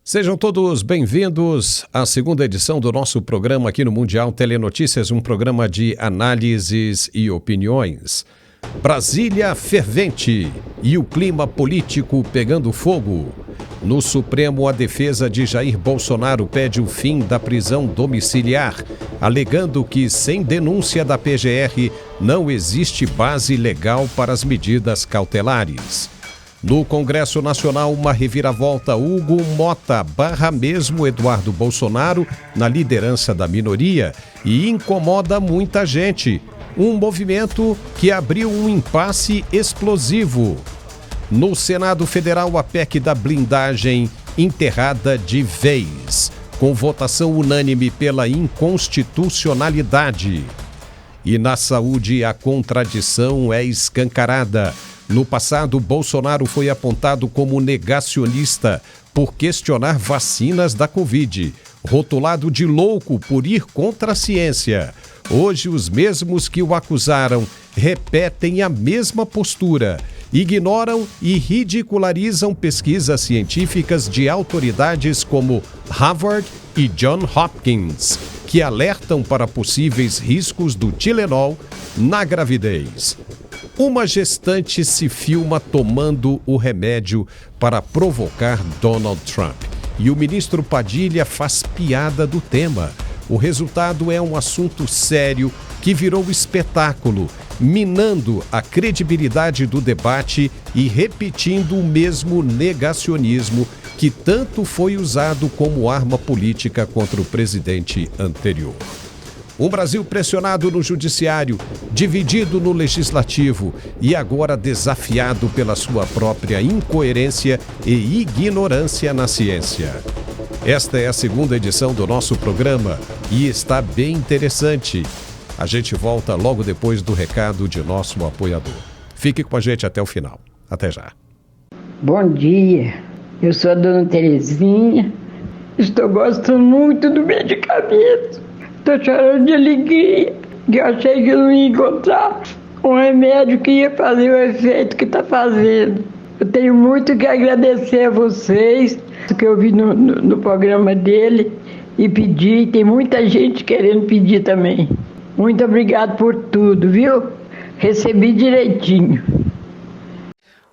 Sejam todos bem-vindos à segunda edição do nosso programa aqui no Mundial Telenotícias, um programa de análises e opiniões. Brasília fervente e o clima político pegando fogo. No Supremo, a defesa de Jair Bolsonaro pede o fim da prisão domiciliar, alegando que, sem denúncia da PGR, não existe base legal para as medidas cautelares. No Congresso Nacional, uma reviravolta. Hugo Mota barra mesmo Eduardo Bolsonaro na liderança da minoria e incomoda muita gente. Um movimento que abriu um impasse explosivo. No Senado Federal, a PEC da blindagem enterrada de vez, com votação unânime pela inconstitucionalidade. E na saúde, a contradição é escancarada. No passado, Bolsonaro foi apontado como negacionista por questionar vacinas da Covid, rotulado de louco por ir contra a ciência. Hoje, os mesmos que o acusaram repetem a mesma postura, ignoram e ridicularizam pesquisas científicas de autoridades como Harvard e Johns Hopkins, que alertam para possíveis riscos do Tilenol na gravidez. Uma gestante se filma tomando o remédio para provocar Donald Trump. E o ministro Padilha faz piada do tema. O resultado é um assunto sério que virou espetáculo, minando a credibilidade do debate e repetindo o mesmo negacionismo que tanto foi usado como arma política contra o presidente anterior. Um Brasil pressionado no judiciário, dividido no legislativo e agora desafiado pela sua própria incoerência e ignorância na ciência. Esta é a segunda edição do nosso programa e está bem interessante. A gente volta logo depois do recado de nosso apoiador. Fique com a gente até o final. Até já. Bom dia, eu sou a dona Terezinha. Estou gostando muito do medicamento. Estou chorando de alegria, que eu achei que eu não ia encontrar um remédio que ia fazer o efeito que está fazendo. Eu tenho muito que agradecer a vocês, que eu vi no programa dele e pedi. Tem muita gente querendo pedir também. Muito obrigado por tudo, viu? Recebi direitinho.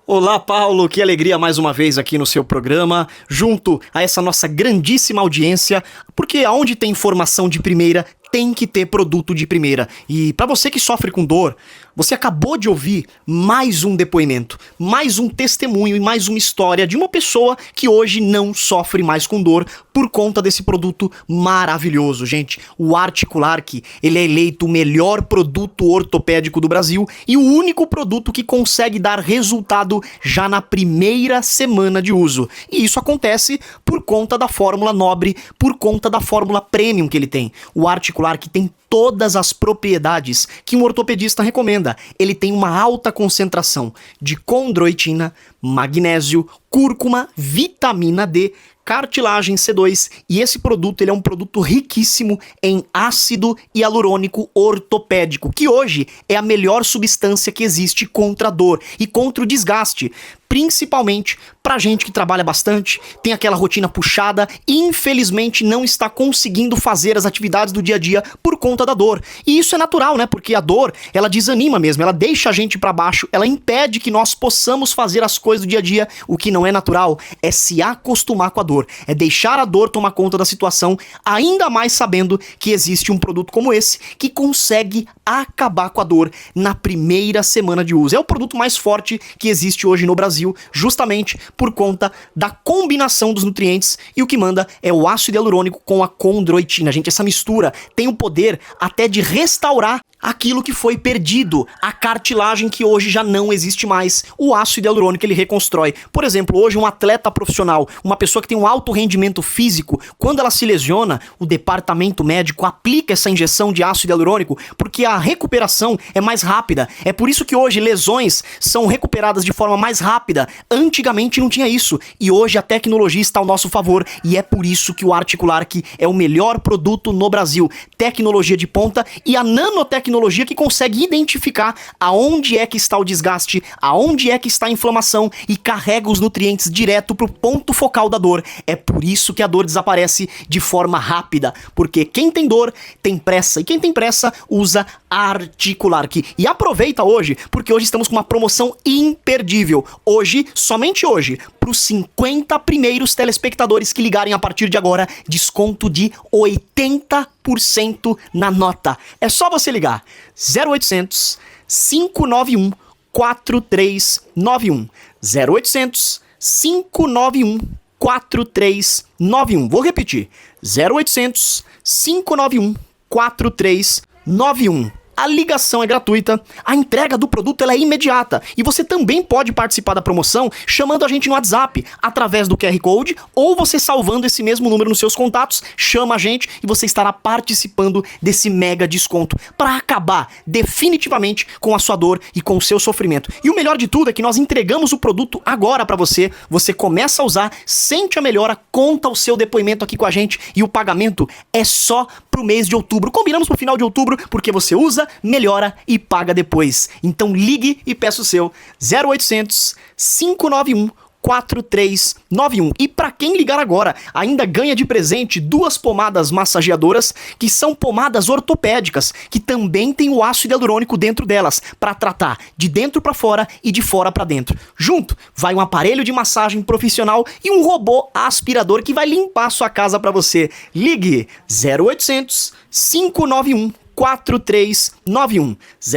Olá, Paulo, que alegria mais uma vez aqui no seu programa, junto a essa nossa grandíssima audiência, porque aonde tem informação de primeira, tem que ter produto de primeira. E para você que sofre com dor, você acabou de ouvir mais um depoimento, mais um testemunho e mais uma história de uma pessoa que hoje não sofre mais com dor por conta desse produto maravilhoso, gente. O Articulark, ele é eleito o melhor produto ortopédico do Brasil e o único produto que consegue dar resultado já na primeira semana de uso. E isso acontece por conta da fórmula nobre, por conta da fórmula premium que ele tem. O Articulark tem todas as propriedades que um ortopedista recomenda. Ele tem uma alta concentração de condroitina, magnésio, cúrcuma, vitamina D, cartilagem C2 e esse produto ele é um produto riquíssimo em ácido hialurônico ortopédico, que hoje é a melhor substância que existe contra a dor e contra o desgaste, principalmente pra gente que trabalha bastante, tem aquela rotina puxada e infelizmente não está conseguindo fazer as atividades do dia a dia por conta da dor. E isso é natural, né? Porque a dor, ela desanima mesmo, ela deixa a gente pra baixo, ela impede que nós possamos fazer as coisas do dia a dia. O que não é natural é se acostumar com a dor, é deixar a dor tomar conta da situação, ainda mais sabendo que existe um produto como esse que consegue acabar com a dor na primeira semana de uso. É o produto mais forte que existe hoje no Brasil, justamente por conta da combinação dos nutrientes, e o que manda é o ácido hialurônico com a condroitina. Gente, essa mistura tem o poder até de restaurar aquilo que foi perdido, a cartilagem que hoje já não existe mais. O ácido hialurônico ele reconstrói. Por exemplo, hoje um atleta profissional, uma pessoa que tem um alto rendimento físico, quando ela se lesiona, o departamento médico aplica essa injeção de ácido hialurônico porque a recuperação é mais rápida. É por isso que hoje lesões são recuperadas de forma mais rápida. Antigamente não tinha isso e hoje a tecnologia está ao nosso favor e é por isso que o Articulark é o melhor produto no Brasil. Tecnologia de ponta e a nanotecnologia que consegue identificar aonde é que está o desgaste, aonde é que está a inflamação e carrega os nutrientes direto para o ponto focal da dor. É por isso que a dor desaparece de forma rápida, porque quem tem dor tem pressa, e quem tem pressa usa Articular-Q. E aproveita hoje, porque hoje estamos com uma promoção imperdível. Hoje, somente hoje, para os 50 primeiros telespectadores que ligarem a partir de agora, desconto de 80% na nota. É só você ligar 0800 591 4391. 0800 591 4391. Vou repetir. 0800 591 4391. A ligação é gratuita, a entrega do produto ela é imediata e você também pode participar da promoção chamando a gente no WhatsApp através do QR Code ou você salvando esse mesmo número nos seus contatos, chama a gente e você estará participando desse mega desconto para acabar definitivamente com a sua dor e com o seu sofrimento. E o melhor de tudo é que nós entregamos o produto agora para você, você começa a usar, sente a melhora, conta o seu depoimento aqui com a gente e o pagamento é só pro mês de outubro. Combinamos pro final de outubro porque você usa, melhora e paga depois. Então ligue e peça o seu 0800 591 4391. E para quem ligar agora, ainda ganha de presente 2 pomadas massageadoras, que são pomadas ortopédicas, que também tem o ácido hialurônico dentro delas, para tratar de dentro para fora e de fora para dentro. Junto, vai um aparelho de massagem profissional e um robô aspirador que vai limpar a sua casa para você. Ligue 0800 591 4391.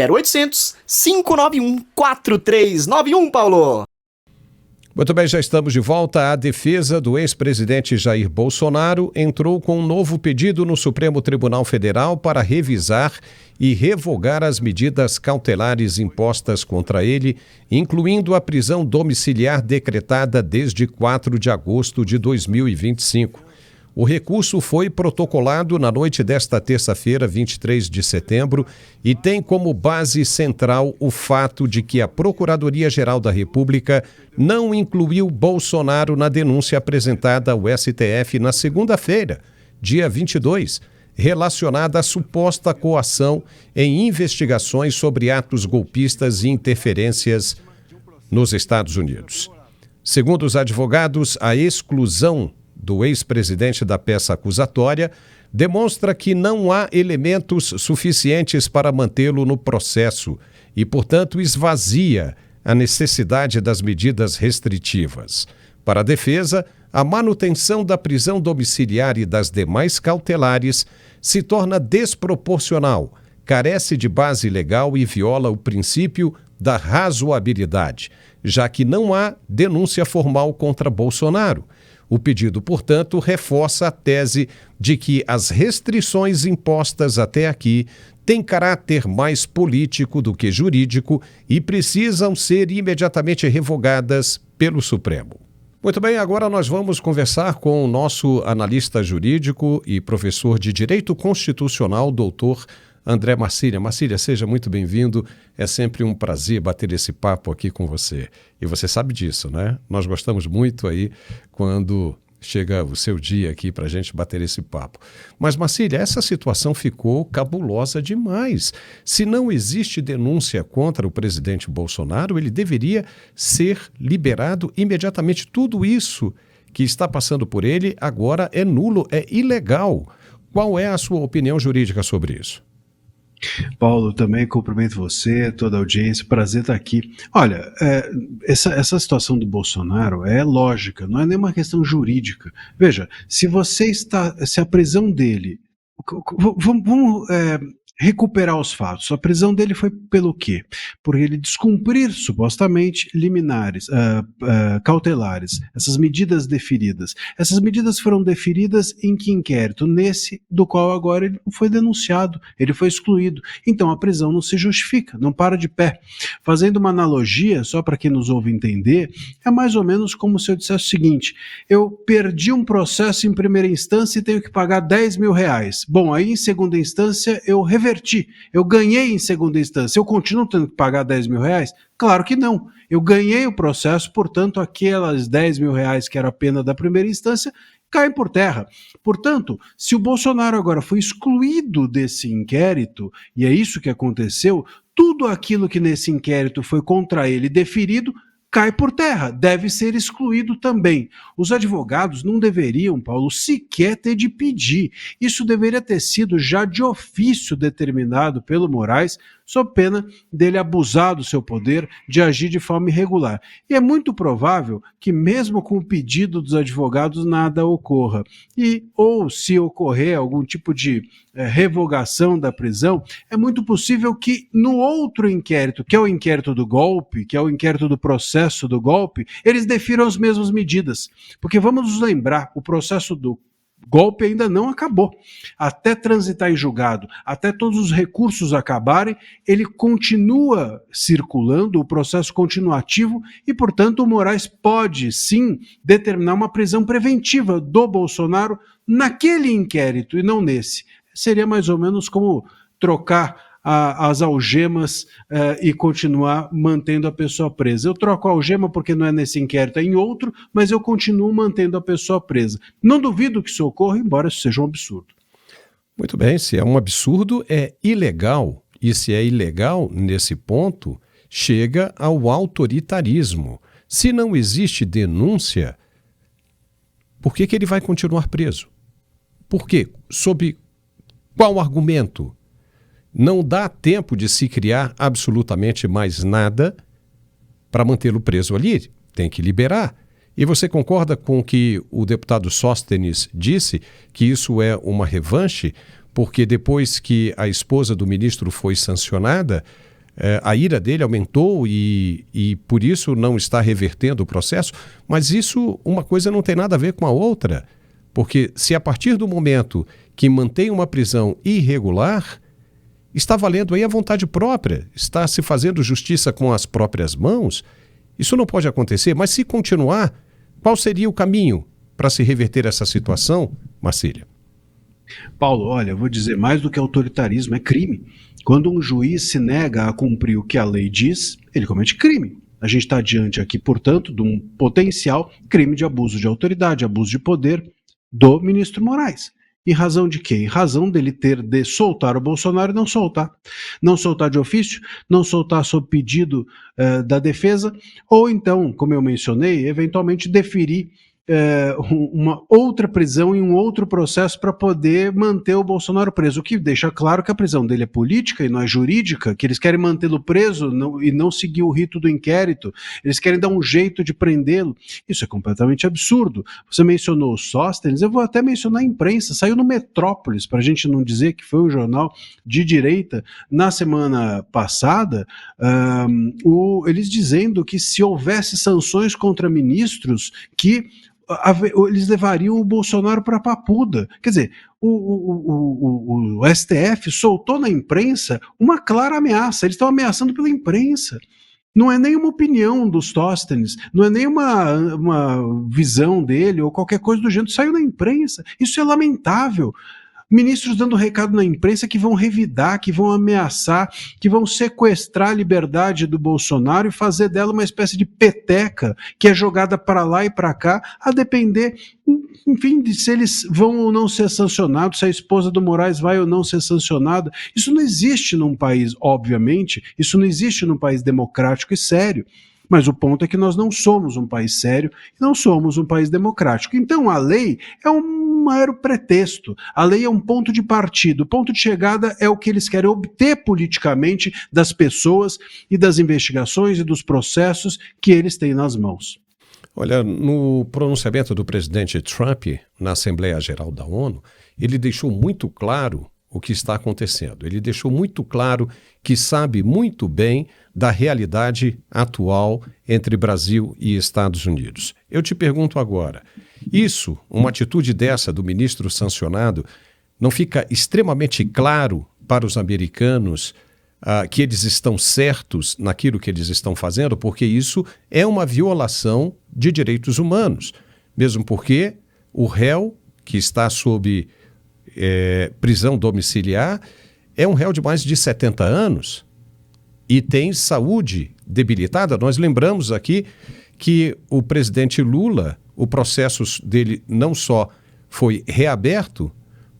0800 591 4391, Paulo. Muito bem, já estamos de volta. A defesa do ex-presidente Jair Bolsonaro entrou com um novo pedido no Supremo Tribunal Federal para revisar e revogar as medidas cautelares impostas contra ele, incluindo a prisão domiciliar decretada desde 4 de agosto de 2025. O recurso foi protocolado na noite desta terça-feira, 23 de setembro, e tem como base central o fato de que a Procuradoria-Geral da República não incluiu Bolsonaro na denúncia apresentada ao STF na segunda-feira, dia 22, relacionada à suposta coação em investigações sobre atos golpistas e interferências nos Estados Unidos. Segundo os advogados, a exclusão do ex-presidente da peça acusatória demonstra que não há elementos suficientes para mantê-lo no processo e, portanto, esvazia a necessidade das medidas restritivas. Para a defesa, a manutenção da prisão domiciliar e das demais cautelares se torna desproporcional, carece de base legal e viola o princípio da razoabilidade, já que não há denúncia formal contra Bolsonaro. O pedido, portanto, reforça a tese de que as restrições impostas até aqui têm caráter mais político do que jurídico e precisam ser imediatamente revogadas pelo Supremo. Muito bem, agora nós vamos conversar com o nosso analista jurídico e professor de Direito Constitucional, doutor André Marcília. Marcília, seja muito bem-vindo. É sempre um prazer bater esse papo aqui com você. E você sabe disso, né? Nós gostamos muito aí quando chega o seu dia aqui para a gente bater esse papo. Mas, Marcília, essa situação ficou cabulosa demais. Se não existe denúncia contra o presidente Bolsonaro, ele deveria ser liberado imediatamente. Tudo isso que está passando por ele agora é nulo, é ilegal. Qual é a sua opinião jurídica sobre isso? Paulo, também cumprimento você, toda a audiência, prazer estar aqui. Olha, essa situação do Bolsonaro é lógica, não é nem uma questão jurídica. Veja, se a prisão dele, vamos recuperar os fatos. A prisão dele foi pelo quê? Por ele descumprir, supostamente, liminares, cautelares, essas medidas deferidas. Essas medidas foram deferidas em que inquérito? Nesse do qual agora ele não foi denunciado, ele foi excluído. Então a prisão não se justifica, não para de pé. Fazendo uma analogia, só para quem nos ouve entender, é mais ou menos como se eu dissesse o seguinte: eu perdi um processo em primeira instância e tenho que pagar 10 mil reais. Bom, aí em segunda instância eu reverti, eu ganhei em segunda instância, eu continuo tendo que pagar 10 mil reais? Claro que não, eu ganhei o processo, portanto aquelas 10 mil reais que era a pena da primeira instância caem por terra. Portanto, se o Bolsonaro agora foi excluído desse inquérito, e é isso que aconteceu, tudo aquilo que nesse inquérito foi contra ele deferido cai por terra, deve ser excluído também. Os advogados não deveriam, Paulo, sequer ter de pedir. Isso deveria ter sido já de ofício determinado pelo Moraes, sob pena dele abusar do seu poder de agir de forma irregular. E é muito provável que mesmo com o pedido dos advogados nada ocorra. Ou se ocorrer algum tipo de revogação da prisão, é muito possível que no outro inquérito, que é o inquérito do golpe, que é o inquérito do processo do golpe, eles defiram as mesmas medidas. Porque vamos nos lembrar, o processo do golpe ainda não acabou. Até transitar em julgado, até todos os recursos acabarem, ele continua circulando, o processo continuativo, e, portanto, o Moraes pode, sim, determinar uma prisão preventiva do Bolsonaro naquele inquérito e não nesse. Seria mais ou menos como trocar as algemas e continuar mantendo a pessoa presa. Eu troco a algema porque não é nesse inquérito, é em outro, mas eu continuo mantendo a pessoa presa. Não duvido que isso ocorra, embora isso seja um absurdo. Muito bem, se é um absurdo, é ilegal. E se é ilegal, nesse ponto, chega ao autoritarismo. Se não existe denúncia, por que ele vai continuar preso? Por quê? Sob qual argumento? Não dá tempo de se criar absolutamente mais nada para mantê-lo preso ali. Tem que liberar. E você concorda com o que o deputado Sóstenes disse, que isso é uma revanche, porque depois que a esposa do ministro foi sancionada, a ira dele aumentou e por isso não está revertendo o processo? Mas isso, uma coisa não tem nada a ver com a outra. Porque se a partir do momento que mantém uma prisão irregular, está valendo aí a vontade própria, está se fazendo justiça com as próprias mãos, isso não pode acontecer. Mas se continuar, qual seria o caminho para se reverter essa situação, Marcília? Paulo, olha, eu vou dizer, mais do que autoritarismo, é crime. Quando um juiz se nega a cumprir o que a lei diz, ele comete crime. A gente está diante aqui, portanto, de um potencial crime de abuso de autoridade, abuso de poder do ministro Moraes. Em razão de quê? Em razão dele ter de soltar o Bolsonaro e não soltar. Não soltar de ofício, não soltar sob pedido da defesa, ou então, como eu mencionei, eventualmente deferir uma outra prisão em um outro processo para poder manter o Bolsonaro preso, o que deixa claro que a prisão dele é política e não é jurídica, que eles querem mantê-lo preso e não seguir o rito do inquérito, eles querem dar um jeito de prendê-lo. Isso é completamente absurdo. Você mencionou o Sóstenes, eu vou até mencionar a imprensa, saiu no Metrópolis, para a gente não dizer que foi um jornal de direita, na semana passada, eles dizendo que se houvesse sanções contra ministros, que eles levariam o Bolsonaro para a papuda. Quer dizer, o STF soltou na imprensa uma clara ameaça, eles estão ameaçando pela imprensa. Não é nem uma opinião dos Sóstenes, não é nem uma visão dele ou qualquer coisa do gênero, saiu na imprensa. Isso é lamentável. Ministros dando recado na imprensa que vão revidar, que vão ameaçar, que vão sequestrar a liberdade do Bolsonaro e fazer dela uma espécie de peteca que é jogada para lá e para cá, a depender, enfim, de se eles vão ou não ser sancionados, se a esposa do Moraes vai ou não ser sancionada. Isso não existe num país, obviamente, isso não existe num país democrático e sério. Mas o ponto é que nós não somos um país sério e não somos um país democrático. Então a lei é um mero pretexto. A lei é um ponto de partida. O ponto de chegada é o que eles querem obter politicamente das pessoas e das investigações e dos processos que eles têm nas mãos. Olha, no pronunciamento do presidente Trump na Assembleia Geral da ONU, ele deixou muito claro o que está acontecendo. Ele deixou muito claro que sabe muito bem da realidade atual entre Brasil e Estados Unidos. Eu te pergunto agora, uma atitude dessa do ministro sancionado, não fica extremamente claro para os americanos que eles estão certos naquilo que eles estão fazendo? Porque isso é uma violação de direitos humanos, mesmo porque o réu que está sob prisão domiciliar é um réu de mais de 70 anos e tem saúde debilitada. Nós lembramos aqui que o presidente Lula, o processo dele não só foi reaberto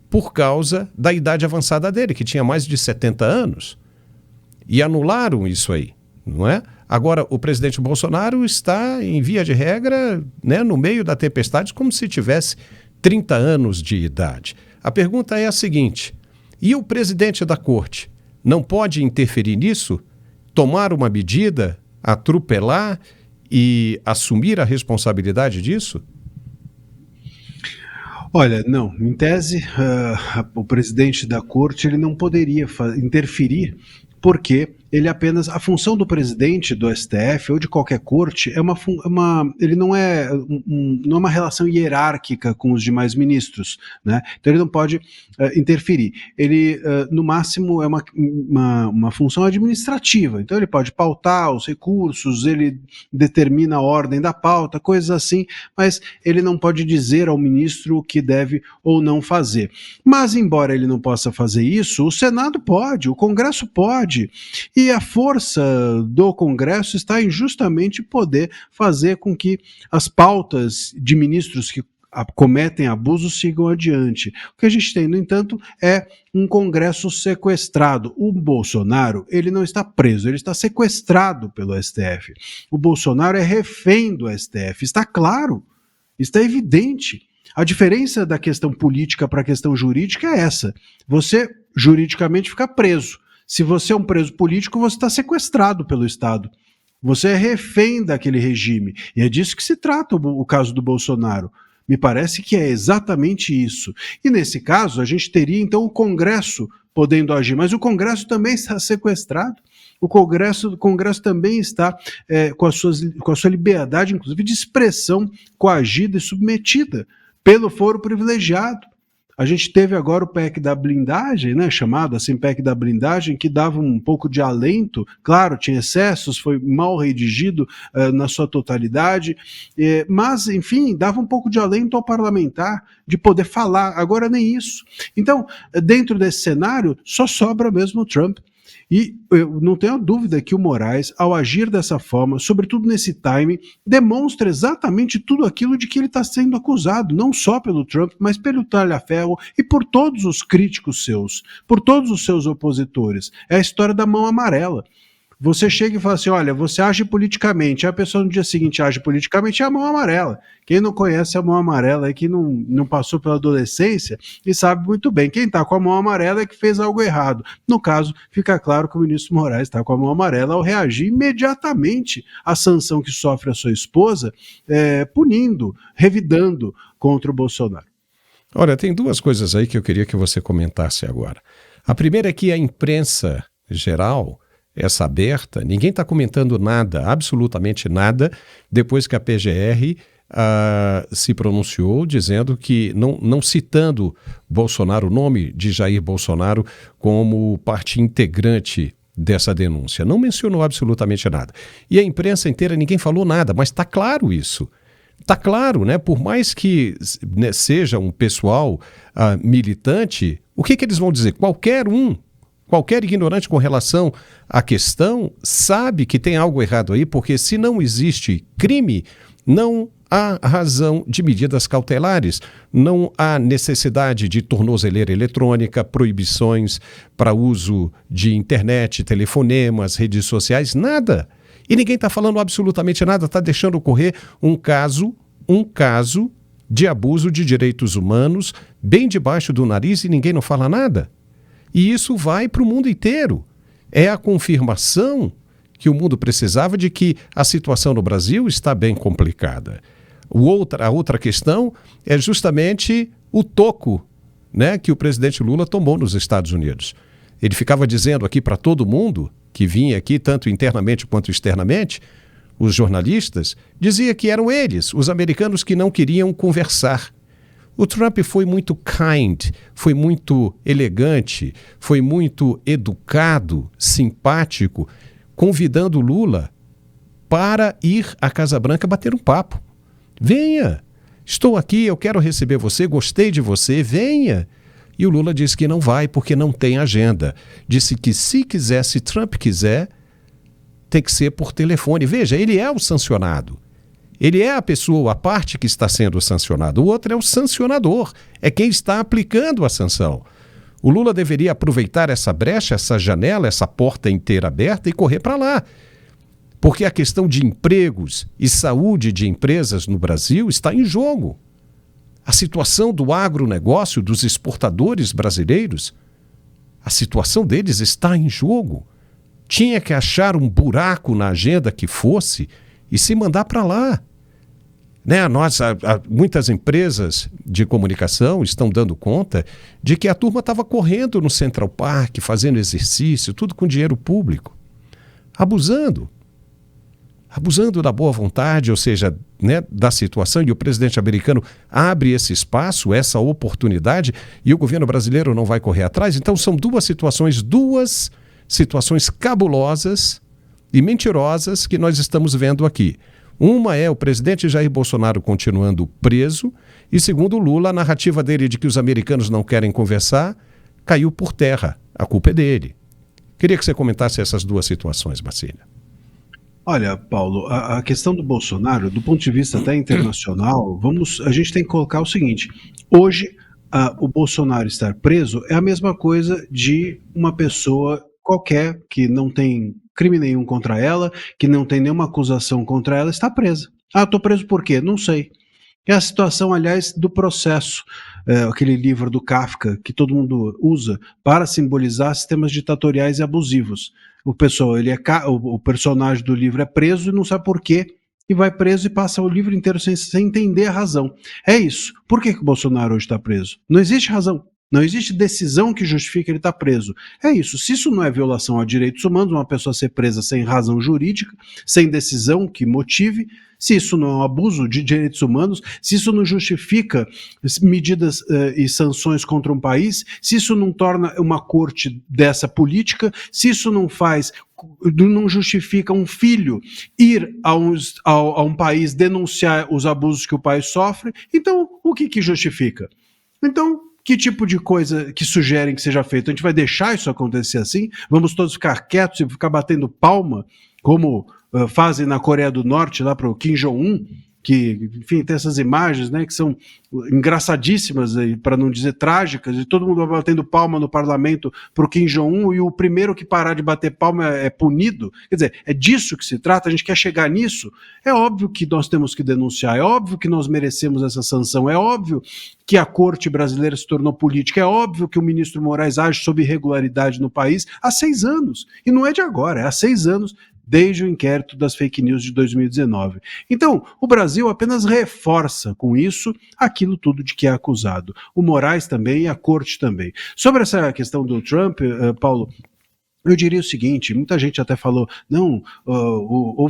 por causa da idade avançada dele, que tinha mais de 70 anos, e anularam isso aí, não é? Agora, o presidente Bolsonaro está, em via de regra, né, no meio da tempestade, como se tivesse 30 anos de idade. A pergunta é a seguinte: e o presidente da corte não pode interferir nisso? Tomar uma medida, atropelar e assumir a responsabilidade disso? Olha, não, em tese, o presidente da corte ele não poderia interferir, porque a função do presidente do STF ou de qualquer corte ele não é uma relação hierárquica com os demais ministros, né? Então ele não pode interferir. Ele, no máximo, é uma função administrativa. Então ele pode pautar os recursos, ele determina a ordem da pauta, coisas assim, mas ele não pode dizer ao ministro o que deve ou não fazer. Mas, embora ele não possa fazer isso, o Senado pode, o Congresso pode. E a força do Congresso está em justamente poder fazer com que as pautas de ministros que cometem abusos sigam adiante. O que a gente tem, no entanto, é um Congresso sequestrado. O Bolsonaro, ele não está preso, ele está sequestrado pelo STF. O Bolsonaro é refém do STF, está claro, está evidente. A diferença da questão política para a questão jurídica é essa: você juridicamente fica preso. Se você é um preso político, você está sequestrado pelo Estado. Você é refém daquele regime. E é disso que se trata o caso do Bolsonaro. Me parece que é exatamente isso. E nesse caso, a gente teria então o Congresso podendo agir, mas o Congresso também está sequestrado. O Congresso também está com a sua liberdade, inclusive, de expressão coagida e submetida pelo foro privilegiado. A gente teve agora o PEC da blindagem, né, chamado assim PEC da blindagem, que dava um pouco de alento. Claro, tinha excessos, foi mal redigido na sua totalidade, mas, enfim, dava um pouco de alento ao parlamentar de poder falar. Agora nem isso. Então, dentro desse cenário, só sobra mesmo o Trump. E eu não tenho dúvida que o Moraes, ao agir dessa forma, sobretudo nesse time, demonstra exatamente tudo aquilo de que ele está sendo acusado, não só pelo Trump, mas pelo Talhaferro e por todos os críticos seus, por todos os seus opositores. É a história da mão amarela. Você chega e fala assim, olha, você age politicamente, a pessoa no dia seguinte age politicamente, é a mão amarela. Quem não conhece a mão amarela é que não passou pela adolescência e sabe muito bem. Quem está com a mão amarela é que fez algo errado. No caso, fica claro que o ministro Moraes está com a mão amarela ao reagir imediatamente à sanção que sofre a sua esposa, punindo, revidando contra o Bolsonaro. Olha, tem duas coisas aí que eu queria que você comentasse agora. A primeira é que a imprensa geral, essa aberta, ninguém está comentando nada, absolutamente nada, depois que a PGR se pronunciou dizendo que, não citando Bolsonaro, o nome de Jair Bolsonaro como parte integrante dessa denúncia. Não mencionou absolutamente nada. E a imprensa inteira, ninguém falou nada, mas está claro isso. Está claro, né? Por mais que, né, seja um pessoal militante, o que eles vão dizer? Qualquer ignorante com relação à questão sabe que tem algo errado aí, porque se não existe crime, não há razão de medidas cautelares, não há necessidade de tornozeleira eletrônica, proibições para uso de internet, telefonemas, redes sociais, nada. E ninguém está falando absolutamente nada, está deixando ocorrer um caso de abuso de direitos humanos bem debaixo do nariz e ninguém não fala nada. E isso vai para o mundo inteiro. É a confirmação que o mundo precisava de que a situação no Brasil está bem complicada. A outra questão é justamente o toco, né, que o presidente Lula tomou nos Estados Unidos. Ele ficava dizendo aqui para todo mundo, que vinha aqui tanto internamente quanto externamente, os jornalistas, dizia que eram eles, os americanos, que não queriam conversar. O Trump foi muito kind, foi muito elegante, foi muito educado, simpático, convidando Lula para ir à Casa Branca bater um papo. Venha, estou aqui, eu quero receber você, gostei de você, venha. E o Lula disse que não vai porque não tem agenda. Disse que se quiser, se Trump quiser, tem que ser por telefone. Veja, ele é o sancionado. Ele é a pessoa, a parte que está sendo sancionada. O outro é o sancionador, é quem está aplicando a sanção. O Lula deveria aproveitar essa brecha, essa janela, essa porta inteira aberta e correr para lá. Porque a questão de empregos e saúde de empresas no Brasil está em jogo. A situação do agronegócio, dos exportadores brasileiros, a situação deles está em jogo. Tinha que achar um buraco na agenda que fosse e se mandar para lá. Né? Muitas empresas de comunicação estão dando conta de que a turma estava correndo no Central Park, fazendo exercício, tudo com dinheiro público. Abusando da boa vontade, ou seja, né, da situação, e o presidente americano abre esse espaço, essa oportunidade, e o governo brasileiro não vai correr atrás. Então são duas situações cabulosas e mentirosas que nós estamos vendo aqui. Uma é o presidente Jair Bolsonaro continuando preso, e segundo o Lula, a narrativa dele de que os americanos não querem conversar caiu por terra. A culpa é dele. Queria que você comentasse essas duas situações, Marcília. Olha, Paulo, a questão do Bolsonaro, do ponto de vista até internacional, a gente tem que colocar o seguinte: hoje, o Bolsonaro estar preso é a mesma coisa de uma pessoa qualquer que não tem crime nenhum contra ela, que não tem nenhuma acusação contra ela, está presa. Estou preso por quê? Não sei. É a situação, aliás, do processo, aquele livro do Kafka que todo mundo usa para simbolizar sistemas ditatoriais e abusivos. O personagem do livro é preso e não sabe por quê, e vai preso e passa o livro inteiro sem entender a razão. É isso. Por que o Bolsonaro hoje está preso? Não existe razão. Não existe decisão que justifique ele estar preso. É isso. Se isso não é violação a direitos humanos, uma pessoa ser presa sem razão jurídica, sem decisão que motive, se isso não é um abuso de direitos humanos, se isso não justifica medidas e sanções contra um país, se isso não torna uma corte dessa política, se isso não justifica um filho ir a um país denunciar os abusos que o país sofre, então o que justifica? Então, que tipo de coisa que sugerem que seja feito? A gente vai deixar isso acontecer assim? Vamos todos ficar quietos e ficar batendo palma, como fazem na Coreia do Norte, lá para o Kim Jong-un, que, enfim, tem essas imagens, né, que são engraçadíssimas, para não dizer trágicas, e todo mundo batendo palma no parlamento para o Kim Jong-un, e o primeiro que parar de bater palma é punido. Quer dizer, é disso que se trata? A gente quer chegar nisso? É óbvio que nós temos que denunciar, é óbvio que nós merecemos essa sanção, é óbvio que a corte brasileira se tornou política, é óbvio que o ministro Moraes age sob irregularidade no país há 6 anos, e não é de agora, é há 6 anos, desde o inquérito das fake news de 2019. Então, o Brasil apenas reforça com isso aquilo tudo de que é acusado. O Moraes também e a corte também. Sobre essa questão do Trump, Paulo, eu diria o seguinte: muita gente até falou, não, o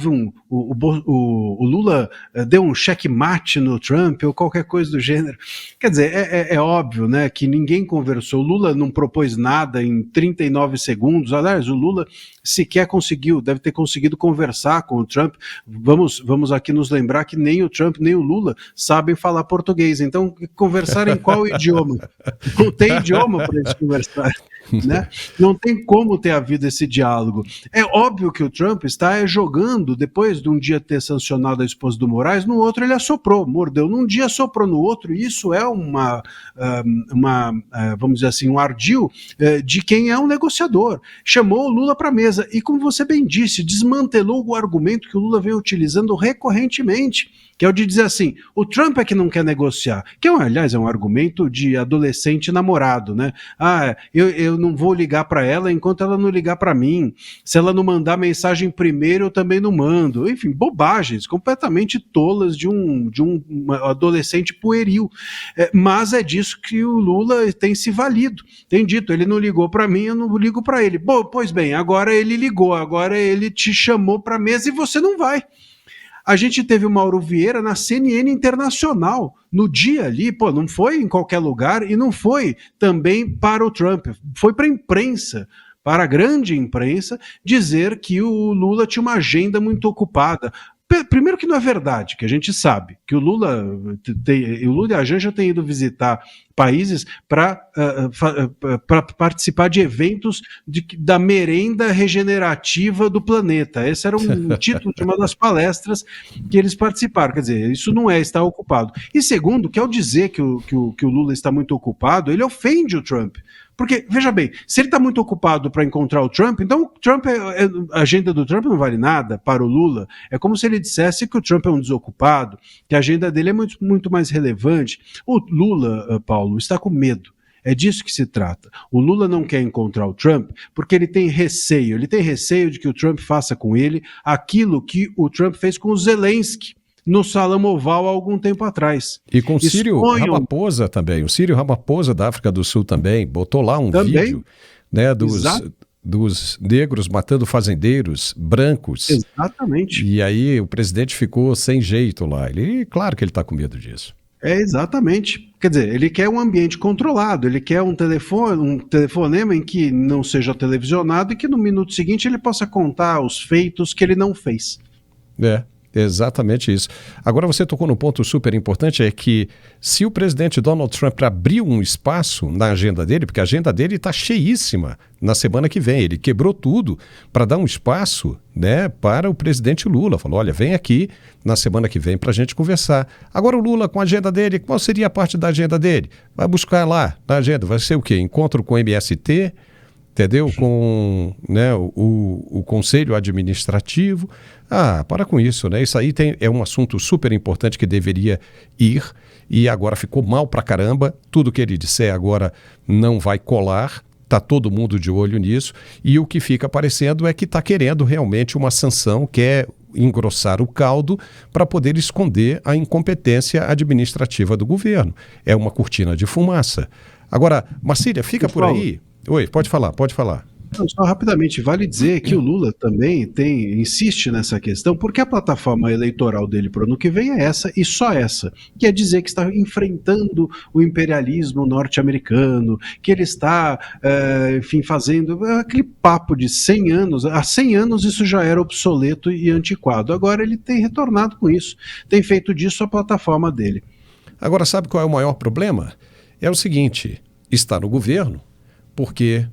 Lula deu um checkmate no Trump ou qualquer coisa do gênero. Quer dizer, é óbvio, né, que ninguém conversou. O Lula não propôs nada em 39 segundos. Aliás, o Lula sequer deve ter conseguido conversar com o Trump. Vamos aqui nos lembrar que nem o Trump nem o Lula sabem falar português. Então, conversar em qual idioma? Não tem idioma para eles conversarem. Né? Não tem como ter havido esse diálogo. É óbvio que o Trump está jogando, depois de um dia ter sancionado a esposa do Moraes, no outro ele assoprou, mordeu num dia, assoprou no outro, e isso é vamos dizer assim, um ardil de quem é um negociador. Chamou o Lula para a mesa e, como você bem disse, desmantelou o argumento que o Lula vem utilizando recorrentemente, que é o de dizer assim, o Trump é que não quer negociar, que aliás é um argumento de adolescente namorado, né? Eu não vou ligar para ela enquanto ela não ligar para mim, se ela não mandar mensagem primeiro eu também não mando, enfim, bobagens completamente tolas de um adolescente pueril, mas é disso que o Lula tem se valido, tem dito, ele não ligou para mim, eu não ligo para ele. Bom, pois bem, agora ele ligou, agora ele te chamou para a mesa e você não vai. A gente teve o Mauro Vieira na CNN Internacional, no dia ali, não foi em qualquer lugar e não foi também para o Trump, foi para a imprensa, para a grande imprensa, dizer que o Lula tinha uma agenda muito ocupada. Primeiro que não é verdade, que a gente sabe que o Lula e a Janja têm ido visitar países para participar de eventos da merenda regenerativa do planeta. Esse era um título de uma das palestras que eles participaram. Quer dizer, isso não é estar ocupado. E segundo, que ao dizer que o Lula está muito ocupado, ele ofende o Trump. Porque, veja bem, se ele está muito ocupado para encontrar o Trump, então o Trump a agenda do Trump não vale nada para o Lula. É como se ele dissesse que o Trump é um desocupado, que a agenda dele é muito mais relevante. O Lula, Paulo, está com medo. É disso que se trata. O Lula não quer encontrar o Trump porque ele tem receio. Ele tem receio de que o Trump faça com ele aquilo que o Trump fez com o Zelensky no Salão Oval há algum tempo atrás. E com o Círio Ramaphosa também. O Círio Ramaphosa da África do Sul também botou lá um vídeo, né, dos negros matando fazendeiros brancos. Exatamente. E aí o presidente ficou sem jeito lá. Claro que ele está com medo disso. Exatamente. Quer dizer, ele quer um ambiente controlado, ele quer um telefonema em que não seja televisionado e que no minuto seguinte ele possa contar os feitos que ele não fez. Exatamente isso. Agora você tocou num ponto super importante, é que se o presidente Donald Trump abriu um espaço na agenda dele, porque a agenda dele está cheíssima na semana que vem, ele quebrou tudo para dar um espaço, né, para o presidente Lula. Falou, olha, vem aqui na semana que vem para a gente conversar. Agora o Lula com a agenda dele, qual seria a parte da agenda dele? Vai buscar lá na agenda, vai ser o quê? Encontro com o MST, entendeu? Com, né, o Conselho Administrativo. Para com isso, né? Isso aí é um assunto super importante que deveria ir e agora ficou mal pra caramba. Tudo que ele disser agora não vai colar. Tá todo mundo de olho nisso. E o que fica parecendo é que está querendo realmente uma sanção, quer engrossar o caldo para poder esconder a incompetência administrativa do governo. É uma cortina de fumaça. Agora, Marcília, fica por aí. Oi, pode falar. Não, só rapidamente, vale dizer que o Lula também insiste nessa questão, porque a plataforma eleitoral dele para o ano que vem é essa e só essa, que é dizer que está enfrentando o imperialismo norte-americano, que ele está, enfim, fazendo aquele papo de 100 anos. Há 100 anos isso já era obsoleto e antiquado, agora ele tem retornado com isso, tem feito disso a plataforma dele. Agora, sabe qual é o maior problema? É o seguinte, está no governo, porque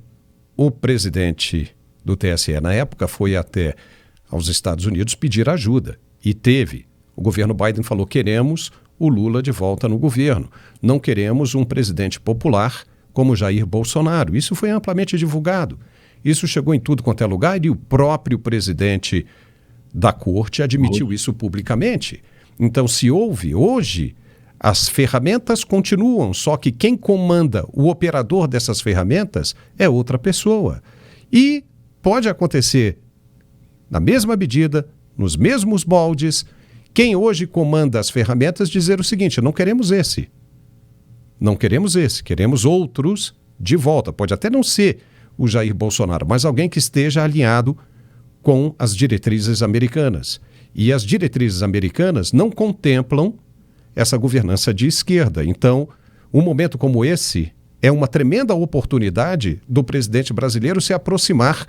o presidente do TSE na época foi até aos Estados Unidos pedir ajuda e teve. O governo Biden falou, queremos o Lula de volta no governo, não queremos um presidente popular como Jair Bolsonaro. Isso foi amplamente divulgado. Isso chegou em tudo quanto é lugar e o próprio presidente da corte admitiu isso publicamente. Então, se houve hoje, as ferramentas continuam, só que quem comanda o operador dessas ferramentas é outra pessoa. E pode acontecer, na mesma medida, nos mesmos moldes, quem hoje comanda as ferramentas dizer o seguinte, não queremos esse, queremos outros de volta. Pode até não ser o Jair Bolsonaro, mas alguém que esteja alinhado com as diretrizes americanas. E as diretrizes americanas não contemplam essa governança de esquerda. Então, um momento como esse é uma tremenda oportunidade do presidente brasileiro se aproximar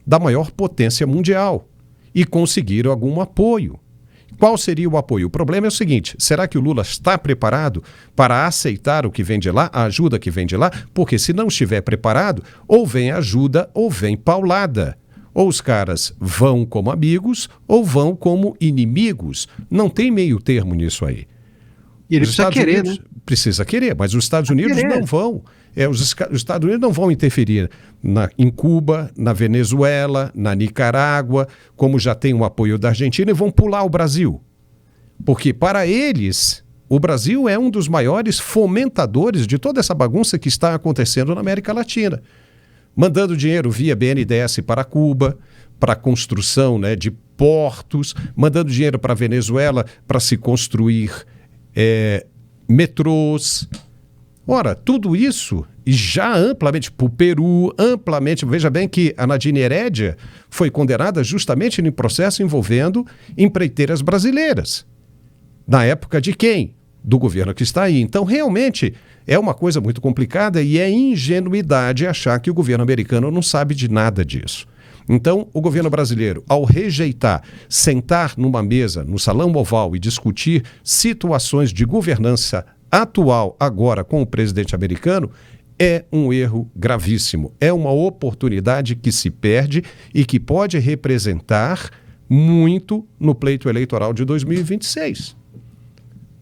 da maior potência mundial e conseguir algum apoio. Qual seria o apoio? O problema é o seguinte, será que o Lula está preparado para aceitar o que vem de lá, a ajuda que vem de lá? Porque se não estiver preparado, ou vem ajuda ou vem paulada. Ou os caras vão como amigos ou vão como inimigos. Não tem meio termo nisso aí. E ele precisa querer, né? Precisa querer, mas os Estados Unidos não vão. Os Estados Unidos não vão interferir em Cuba, na Venezuela, na Nicarágua, como já tem o apoio da Argentina, e vão pular o Brasil. Porque para eles, o Brasil é um dos maiores fomentadores de toda essa bagunça que está acontecendo na América Latina. Mandando dinheiro via BNDES para Cuba, para a construção, né, de portos, mandando dinheiro para a Venezuela para se construir metrôs. Ora, tudo isso já amplamente, para o Peru, amplamente, veja bem que a Nadine Heredia foi condenada justamente em processo envolvendo empreiteiras brasileiras. Na época de quem? Do governo que está aí. Então, realmente, é uma coisa muito complicada e é ingenuidade achar que o governo americano não sabe de nada disso. Então, o governo brasileiro, ao rejeitar, sentar numa mesa, no Salão Oval e discutir situações de governança atual agora com o presidente americano, é um erro gravíssimo. É uma oportunidade que se perde e que pode representar muito no pleito eleitoral de 2026.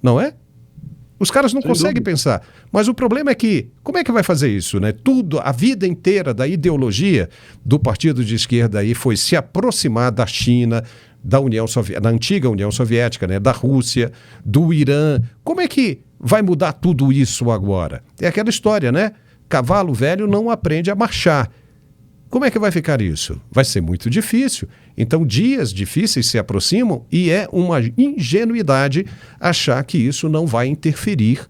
Não é? Os caras não Sem conseguem dúvida. pensar. Mas o problema é que, como é que vai fazer isso, né? Tudo, a vida inteira da ideologia do partido de esquerda aí foi se aproximar da China, da da antiga União Soviética, né? Da Rússia, do Irã. Como é que vai mudar tudo isso agora? É aquela história, né? Cavalo velho não aprende a marchar. Como é que vai ficar isso? Vai ser muito difícil. Então, dias difíceis se aproximam e é uma ingenuidade achar que isso não vai interferir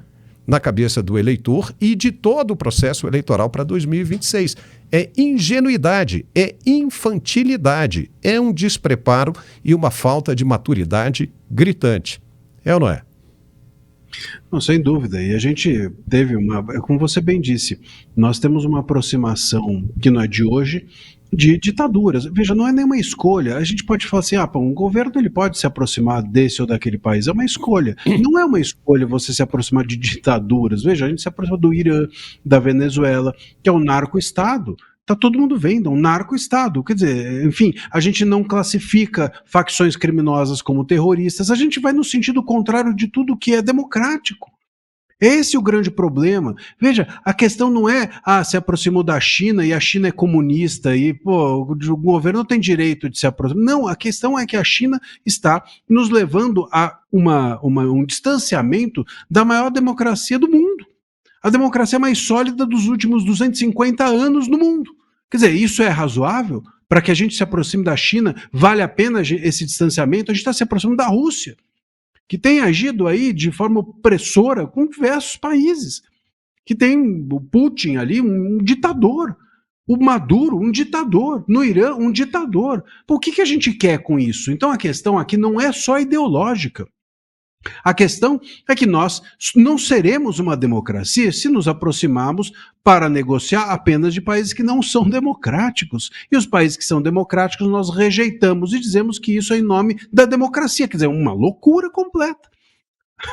na cabeça do eleitor e de todo o processo eleitoral para 2026. É ingenuidade, é infantilidade, é um despreparo e uma falta de maturidade gritante. É ou não é? Não, sem dúvida. E a gente teve como você bem disse, nós temos uma aproximação que não é de hoje, de ditaduras. Veja, não é nenhuma escolha. A gente pode falar assim, um governo ele pode se aproximar desse ou daquele país, é uma escolha. Não é uma escolha você se aproximar de ditaduras. Veja, a gente se aproxima do Irã, da Venezuela, que é um narco-estado. Está todo mundo vendo, é um narco-estado. Quer dizer, enfim, a gente não classifica facções criminosas como terroristas, a gente vai no sentido contrário de tudo que é democrático. Esse é o grande problema. Veja, a questão não é, se aproximou da China e a China é comunista e, o governo não tem direito de se aproximar. Não, a questão é que a China está nos levando a um distanciamento da maior democracia do mundo. A democracia mais sólida dos últimos 250 anos no mundo. Quer dizer, isso é razoável? Para que a gente se aproxime da China, vale a pena esse distanciamento? A gente está se aproximando da Rússia, que tem agido aí de forma opressora com diversos países, que tem o Putin ali, um ditador, o Maduro, um ditador, no Irã, um ditador. O que a gente quer com isso? Então a questão aqui não é só ideológica. A questão é que nós não seremos uma democracia se nos aproximarmos para negociar apenas de países que não são democráticos. E os países que são democráticos nós rejeitamos e dizemos que isso é em nome da democracia. Quer dizer, uma loucura completa.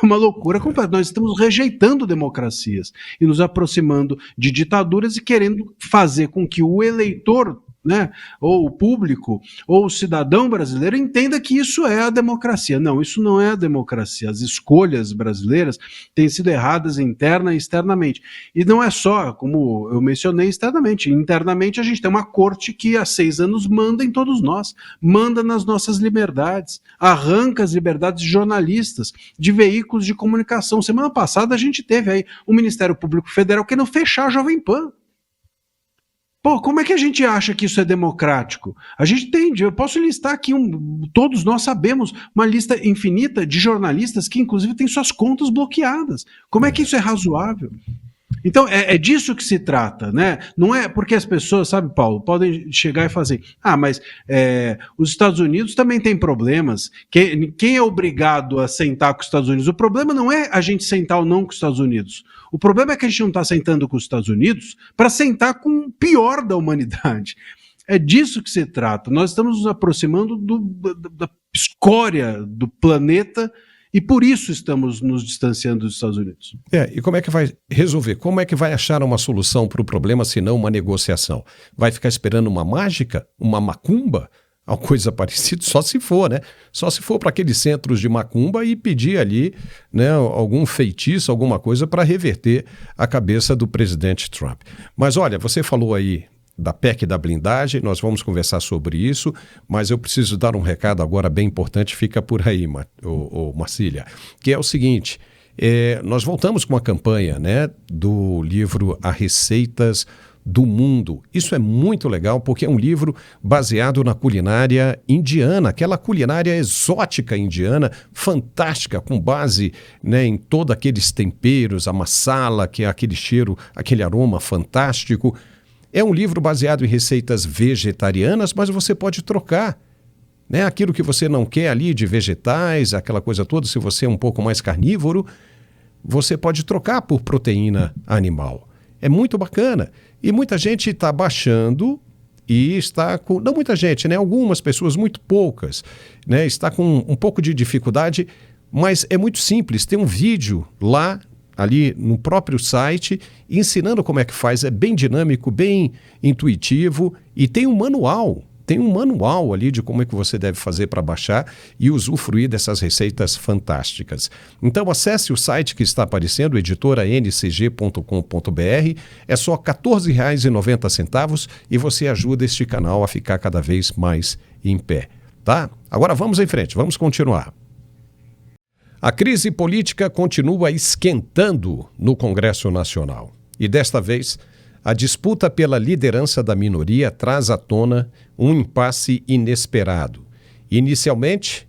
Uma loucura completa. Nós estamos rejeitando democracias e nos aproximando de ditaduras e querendo fazer com que o eleitor, né, ou o público, ou o cidadão brasileiro entenda que isso é a democracia. Não, isso não é a democracia. As escolhas brasileiras têm sido erradas interna e externamente. E não é só, como eu mencionei, externamente. Internamente a gente tem uma corte que há 6 anos manda em todos nós, manda nas nossas liberdades, arranca as liberdades de jornalistas, de veículos de comunicação. Semana passada a gente teve aí o Ministério Público Federal querendo fechar a Jovem Pan. Como é que a gente acha que isso é democrático? A gente tem, eu posso listar aqui, todos nós sabemos, uma lista infinita de jornalistas que inclusive têm suas contas bloqueadas. Como é que isso é razoável? Então, é disso que se trata, né? Não é porque as pessoas, sabe, Paulo, podem chegar e fazer, mas os Estados Unidos também têm problemas. Quem é obrigado a sentar com os Estados Unidos? O problema não é a gente sentar ou não com os Estados Unidos. O problema é que a gente não está sentando com os Estados Unidos para sentar com o pior da humanidade. É disso que se trata. Nós estamos nos aproximando da escória do planeta e por isso estamos nos distanciando dos Estados Unidos. E como é que vai resolver? Como é que vai achar uma solução para o problema se não uma negociação? Vai ficar esperando uma mágica? Uma macumba? Alguma coisa parecida? Só se for, né? Só se for para aqueles centros de macumba e pedir ali, né, algum feitiço, alguma coisa para reverter a cabeça do presidente Trump. Mas olha, você falou aí da PEC da blindagem, nós vamos conversar sobre isso, mas eu preciso dar um recado agora bem importante, fica por aí, Marcília, que é o seguinte, nós voltamos com a campanha, né, do livro A Receitas do Mundo. Isso é muito legal porque é um livro baseado na culinária indiana, aquela culinária exótica indiana, fantástica, com base, né, em todos aqueles temperos, a masala, que é aquele cheiro, aquele aroma fantástico. É um livro baseado em receitas vegetarianas, mas você pode trocar, né? Aquilo que você não quer ali de vegetais, aquela coisa toda, se você é um pouco mais carnívoro, você pode trocar por proteína animal. É muito bacana. E muita gente está baixando e está com... Não muita gente, né? Algumas pessoas, muito poucas, né? Está com um pouco de dificuldade, mas é muito simples. Tem um vídeo lá, ali no próprio site, ensinando como é que faz. É bem dinâmico, bem intuitivo e tem um manual tem um manual ali de como é que você deve fazer para baixar e usufruir dessas receitas fantásticas. Então acesse o site que está aparecendo, editorancg.com.br, é só R$ 14,90 e você ajuda este canal a ficar cada vez mais em pé, tá? Agora vamos em frente, vamos continuar. A crise política continua esquentando no Congresso Nacional e desta vez a disputa pela liderança da minoria traz à tona um impasse inesperado. Inicialmente,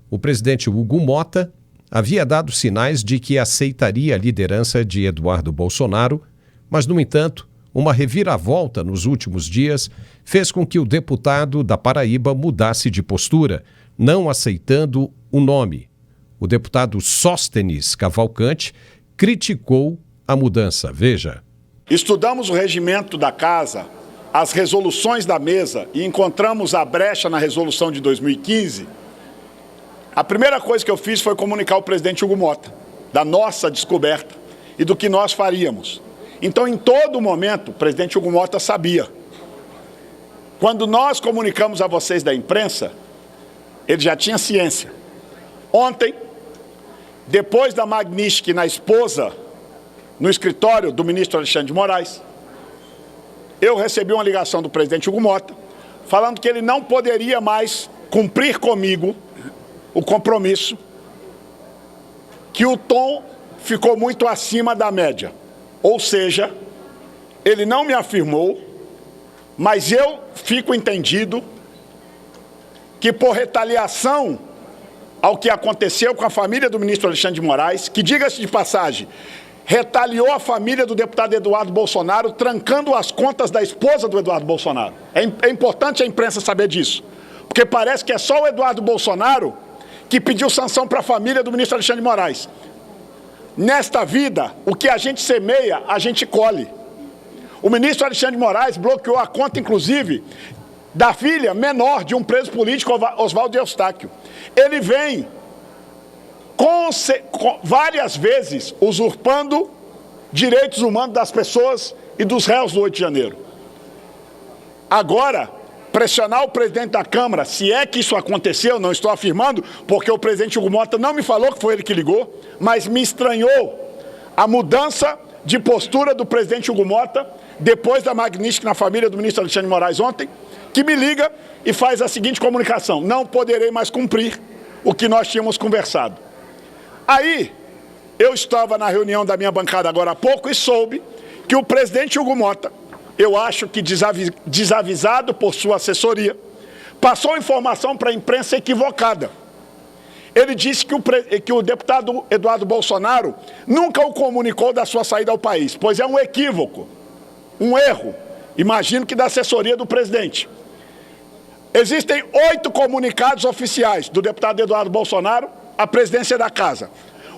o presidente Hugo Motta havia dado sinais de que aceitaria a liderança de Eduardo Bolsonaro, mas, no entanto, uma reviravolta nos últimos dias fez com que o deputado da Paraíba mudasse de postura, não aceitando o nome. O deputado Sóstenes Cavalcante criticou a mudança. Veja. Estudamos o regimento da Casa, as resoluções da mesa e encontramos a brecha na resolução de 2015. A primeira coisa que eu fiz foi comunicar ao presidente Hugo Motta da nossa descoberta e do que nós faríamos. Então, em todo momento, o presidente Hugo Motta sabia. Quando nós comunicamos a vocês da imprensa, ele já tinha ciência. Ontem, depois da Magnitsky na esposa, no escritório do ministro Alexandre de Moraes, eu recebi uma ligação do presidente Hugo Motta, falando que ele não poderia mais cumprir comigo o compromisso, que o tom ficou muito acima da média. Ou seja, ele não me afirmou, mas eu fico entendido que por retaliação ao que aconteceu com a família do ministro Alexandre de Moraes, que, diga-se de passagem, retaliou a família do deputado Eduardo Bolsonaro, trancando as contas da esposa do Eduardo Bolsonaro. É importante a imprensa saber disso, porque parece que é só o Eduardo Bolsonaro que pediu sanção para a família do ministro Alexandre de Moraes. Nesta vida, o que a gente semeia, a gente colhe. O ministro Alexandre de Moraes bloqueou a conta, inclusive, da filha menor de um preso político, Oswaldo Eustáquio. Ele vem várias vezes usurpando direitos humanos das pessoas e dos réus do 8 de janeiro. Agora, pressionar o presidente da Câmara, se é que isso aconteceu, não estou afirmando, porque o presidente Hugo Motta não me falou que foi ele que ligou, mas me estranhou a mudança de postura do presidente Hugo Motta depois da Magnitsky na família do ministro Alexandre de Moraes ontem, que me liga e faz a seguinte comunicação: não poderei mais cumprir o que nós tínhamos conversado. Aí, eu estava na reunião da minha bancada agora há pouco e soube que o presidente Hugo Motta, eu acho que desavisado por sua assessoria, passou informação para a imprensa equivocada. Ele disse que o deputado Eduardo Bolsonaro nunca o comunicou da sua saída ao país, pois é um equívoco, um erro, imagino que da assessoria do presidente. Existem 8 comunicados oficiais do deputado Eduardo Bolsonaro à presidência da Casa.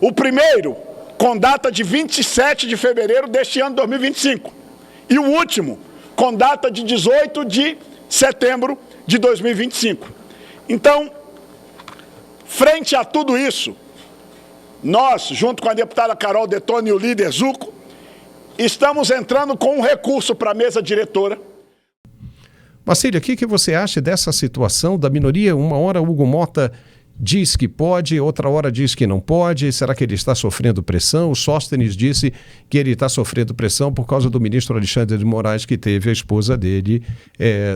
O primeiro, com data de 27 de fevereiro deste ano de 2025. E o último, com data de 18 de setembro de 2025. Então, frente a tudo isso, nós, junto com a deputada Carol Detone e o líder Zucco, estamos entrando com um recurso para a mesa diretora. Marcília, o que você acha dessa situação da minoria? Uma hora o Hugo Motta diz que pode, outra hora diz que não pode. Será que ele está sofrendo pressão? O Sóstenes disse que ele está sofrendo pressão por causa do ministro Alexandre de Moraes, que teve a esposa dele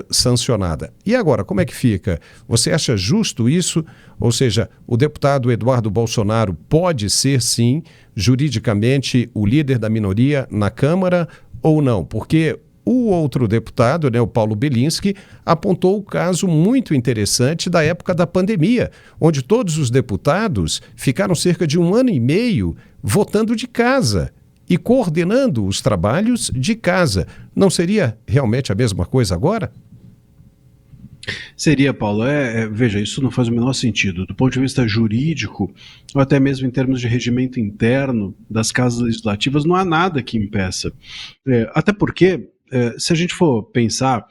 sancionada. E agora, como é que fica? Você acha justo isso? Ou seja, o deputado Eduardo Bolsonaro pode ser, sim, juridicamente o líder da minoria na Câmara ou não? Porque o outro deputado, o Paulo Bellinski, apontou o caso muito interessante da época da pandemia, onde todos os deputados ficaram cerca de 1 ano e meio votando de casa e coordenando os trabalhos de casa. Não seria realmente a mesma coisa agora? Seria, Paulo. Veja, isso não faz o menor sentido. Do ponto de vista jurídico, ou até mesmo em termos de regimento interno das casas legislativas, não há nada que impeça. Até porque, se a gente for pensar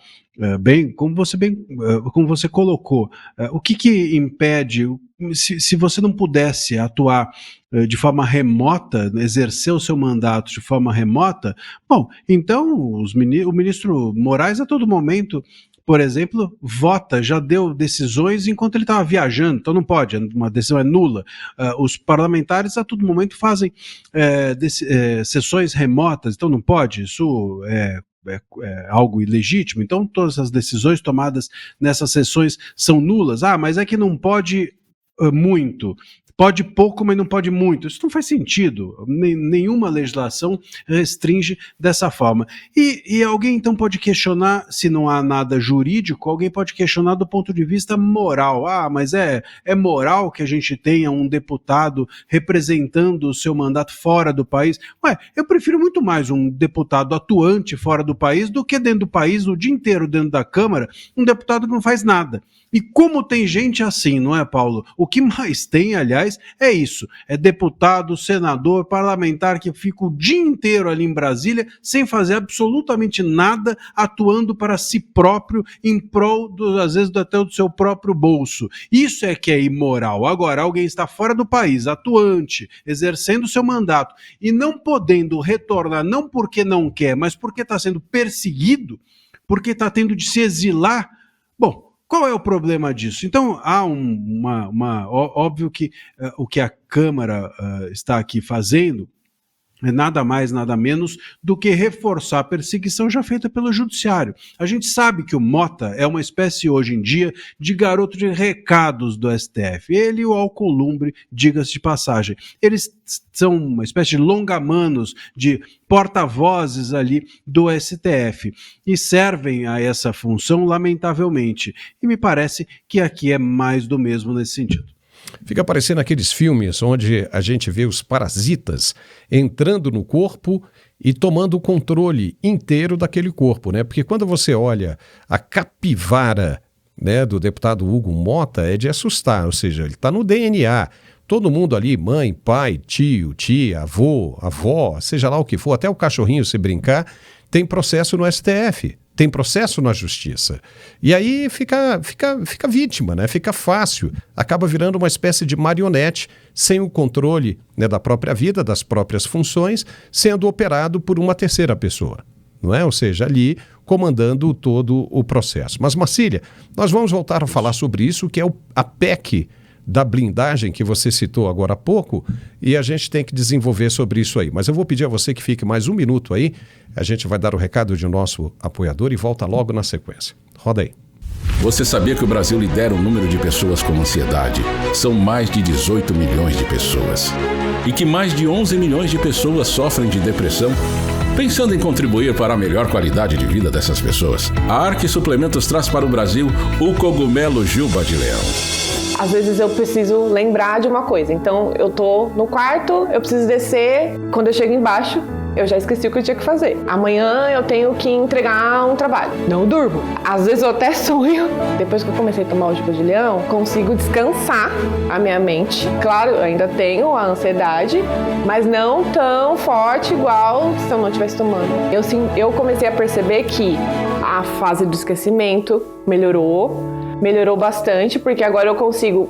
bem, como você colocou, o que impede, se você não pudesse atuar de forma remota, exercer o seu mandato de forma remota, bom, então o ministro Moraes a todo momento por exemplo, vota, já deu decisões enquanto ele estava viajando, então não pode, uma decisão é nula. Os parlamentares a todo momento fazem sessões remotas, então não pode, isso é algo ilegítimo, então todas as decisões tomadas nessas sessões são nulas. Mas é que não pode muito. Pode pouco, mas não pode muito. Isso não faz sentido. Nenhuma legislação restringe dessa forma. E alguém então pode questionar, se não há nada jurídico, alguém pode questionar do ponto de vista moral. Mas é moral que a gente tenha um deputado representando o seu mandato fora do país? Eu prefiro muito mais um deputado atuante fora do país do que dentro do país, o dia inteiro dentro da Câmara, um deputado que não faz nada. E como tem gente assim, não é, Paulo? O que mais tem, aliás, é isso. É deputado, senador, parlamentar que fica o dia inteiro ali em Brasília sem fazer absolutamente nada, atuando para si próprio, em prol, às vezes, até do seu próprio bolso. Isso é que é imoral. Agora, alguém está fora do país, atuante, exercendo o seu mandato e não podendo retornar, não porque não quer, mas porque está sendo perseguido, porque está tendo de se exilar. Bom, qual é o problema disso? Então, há óbvio que o que a Câmara está aqui fazendo é nada mais, nada menos do que reforçar a perseguição já feita pelo Judiciário. A gente sabe que o Mota é uma espécie, hoje em dia, de garoto de recados do STF. Ele e o Alcolumbre, diga-se de passagem. Eles são uma espécie de longa-manos, de porta-vozes ali do STF e servem a essa função, lamentavelmente. E me parece que aqui é mais do mesmo nesse sentido. Fica parecendo aqueles filmes onde a gente vê os parasitas entrando no corpo e tomando o controle inteiro daquele corpo, né? Porque quando você olha a capivara, né, do deputado Hugo Mota, é de assustar, ou seja, ele está no DNA. Todo mundo ali, mãe, pai, tio, tia, avô, avó, seja lá o que for, até o cachorrinho, se brincar, tem processo no STF. Tem processo na justiça. E aí fica vítima, né? Fica fácil. Acaba virando uma espécie de marionete sem o controle, né, da própria vida, das próprias funções, sendo operado por uma terceira pessoa. Não é? Ou seja, ali comandando todo o processo. Mas, Marcília, nós vamos voltar a falar sobre isso, que é a PEC da blindagem que você citou agora há pouco, e a gente tem que desenvolver sobre isso aí. Mas eu vou pedir a você que fique mais um minuto aí, a gente vai dar o recado de nosso apoiador e volta logo na sequência. Roda aí. Você sabia que o Brasil lidera o número de pessoas com ansiedade? São mais de 18 milhões de pessoas. E que mais de 11 milhões de pessoas sofrem de depressão? Pensando em contribuir para a melhor qualidade de vida dessas pessoas, a Arque Suplementos traz para o Brasil o cogumelo Juba de Leão. Às vezes eu preciso lembrar de uma coisa, então eu tô no quarto, eu preciso descer, quando eu chego embaixo, eu já esqueci o que eu tinha que fazer. Amanhã eu tenho que entregar um trabalho, não durmo. Às vezes eu até sonho. Depois que eu comecei a tomar o Juba de Leão, consigo descansar a minha mente. Claro, eu ainda tenho a ansiedade, mas não tão forte igual se eu não estivesse tomando. Eu comecei a perceber que a fase do esquecimento melhorou bastante, porque agora eu consigo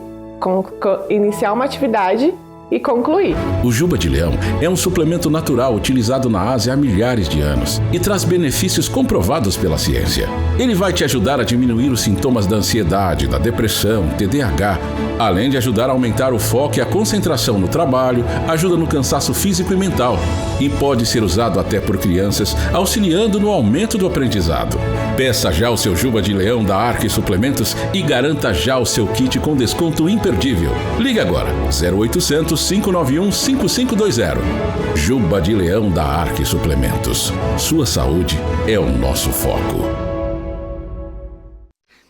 iniciar uma atividade e concluir. O Juba de Leão é um suplemento natural utilizado na Ásia há milhares de anos e traz benefícios comprovados pela ciência. Ele vai te ajudar a diminuir os sintomas da ansiedade, da depressão, TDAH, além de ajudar a aumentar o foco e a concentração no trabalho, ajuda no cansaço físico e mental e pode ser usado até por crianças, auxiliando no aumento do aprendizado. Peça já o seu Juba de Leão da Arque Suplementos e garanta já o seu kit com desconto imperdível. Ligue agora, 0800 591 5520. Juba de Leão da Arque Suplementos. Sua saúde é o nosso foco.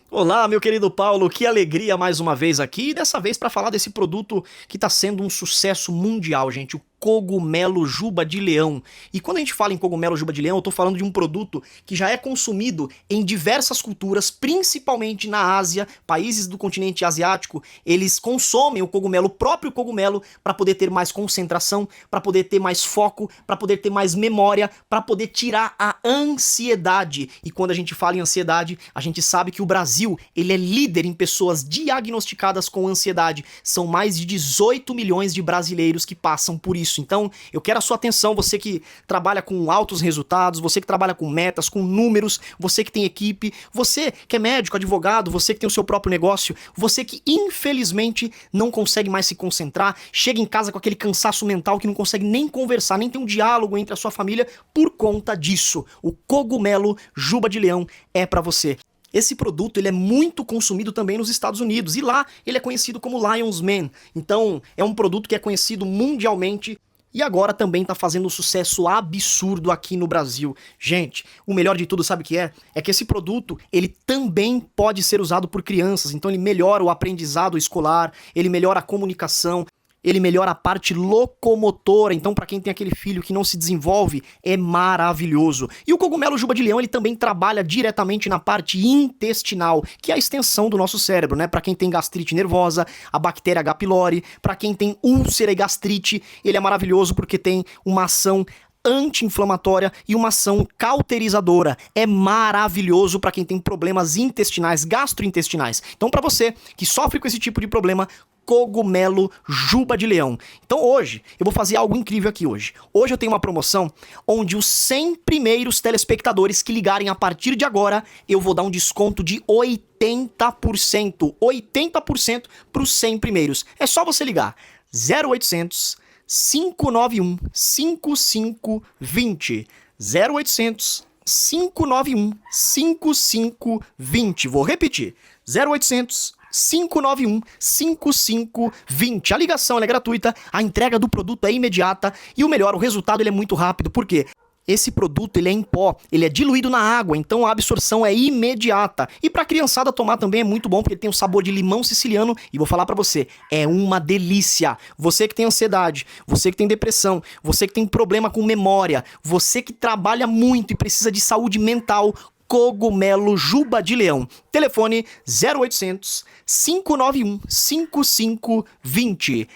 Olá, meu querido Paulo, que alegria mais uma vez aqui, e dessa vez para falar desse produto que está sendo um sucesso mundial, gente, o cogumelo Juba de Leão. E quando a gente fala em cogumelo Juba de Leão, eu tô falando de um produto que já é consumido em diversas culturas, principalmente na Ásia, países do continente asiático, eles consomem o cogumelo, o próprio cogumelo, para poder ter mais concentração, para poder ter mais foco, para poder ter mais memória, para poder tirar a ansiedade. E quando a gente fala em ansiedade, a gente sabe que o Brasil, ele é líder em pessoas diagnosticadas com ansiedade. São mais de 18 milhões de brasileiros que passam por isso. isso. Então, eu quero a sua atenção, você que trabalha com altos resultados, você que trabalha com metas, com números, você que tem equipe, você que é médico, advogado, você que tem o seu próprio negócio, você que infelizmente não consegue mais se concentrar, chega em casa com aquele cansaço mental que não consegue nem conversar, nem ter um diálogo entre a sua família por conta disso. O cogumelo Juba de Leão é pra você. Esse produto ele é muito consumido também nos Estados Unidos e lá ele é conhecido como Lion's Mane. Então é um produto que é conhecido mundialmente e agora também tá fazendo um sucesso absurdo aqui no Brasil. Gente, o melhor de tudo sabe o que é? É que esse produto ele também pode ser usado por crianças. Então ele melhora o aprendizado escolar, ele melhora a comunicação, ele melhora a parte locomotora, então para quem tem aquele filho que não se desenvolve, é maravilhoso. E o cogumelo Juba de Leão, ele também trabalha diretamente na parte intestinal, que é a extensão do nosso cérebro, né? Para quem tem gastrite nervosa, a bactéria H. pylori, para quem tem úlcera e gastrite, ele é maravilhoso porque tem uma ação anti-inflamatória e uma ação cauterizadora. É maravilhoso para quem tem problemas intestinais, gastrointestinais. Então para você que sofre com esse tipo de problema, cogumelo Juba de Leão. Então hoje, eu vou fazer algo incrível aqui hoje. Hoje eu tenho uma promoção onde os 100 primeiros telespectadores que ligarem a partir de agora, eu vou dar um desconto de 80%. 80% para os 100 primeiros. É só você ligar 0800 591 5520. 0800 591 5520. Vou repetir. 0800 591 5520. A ligação ela é gratuita, a entrega do produto é imediata e o melhor, o resultado ele é muito rápido. Por quê? Esse produto ele é em pó, ele é diluído na água, então a absorção é imediata. E para a criançada tomar também é muito bom, porque ele tem um sabor de limão siciliano e vou falar para você, é uma delícia. Você que tem ansiedade, você que tem depressão, você que tem problema com memória, você que trabalha muito e precisa de saúde mental, cogumelo Juba de Leão. Telefone 0800 591 5520.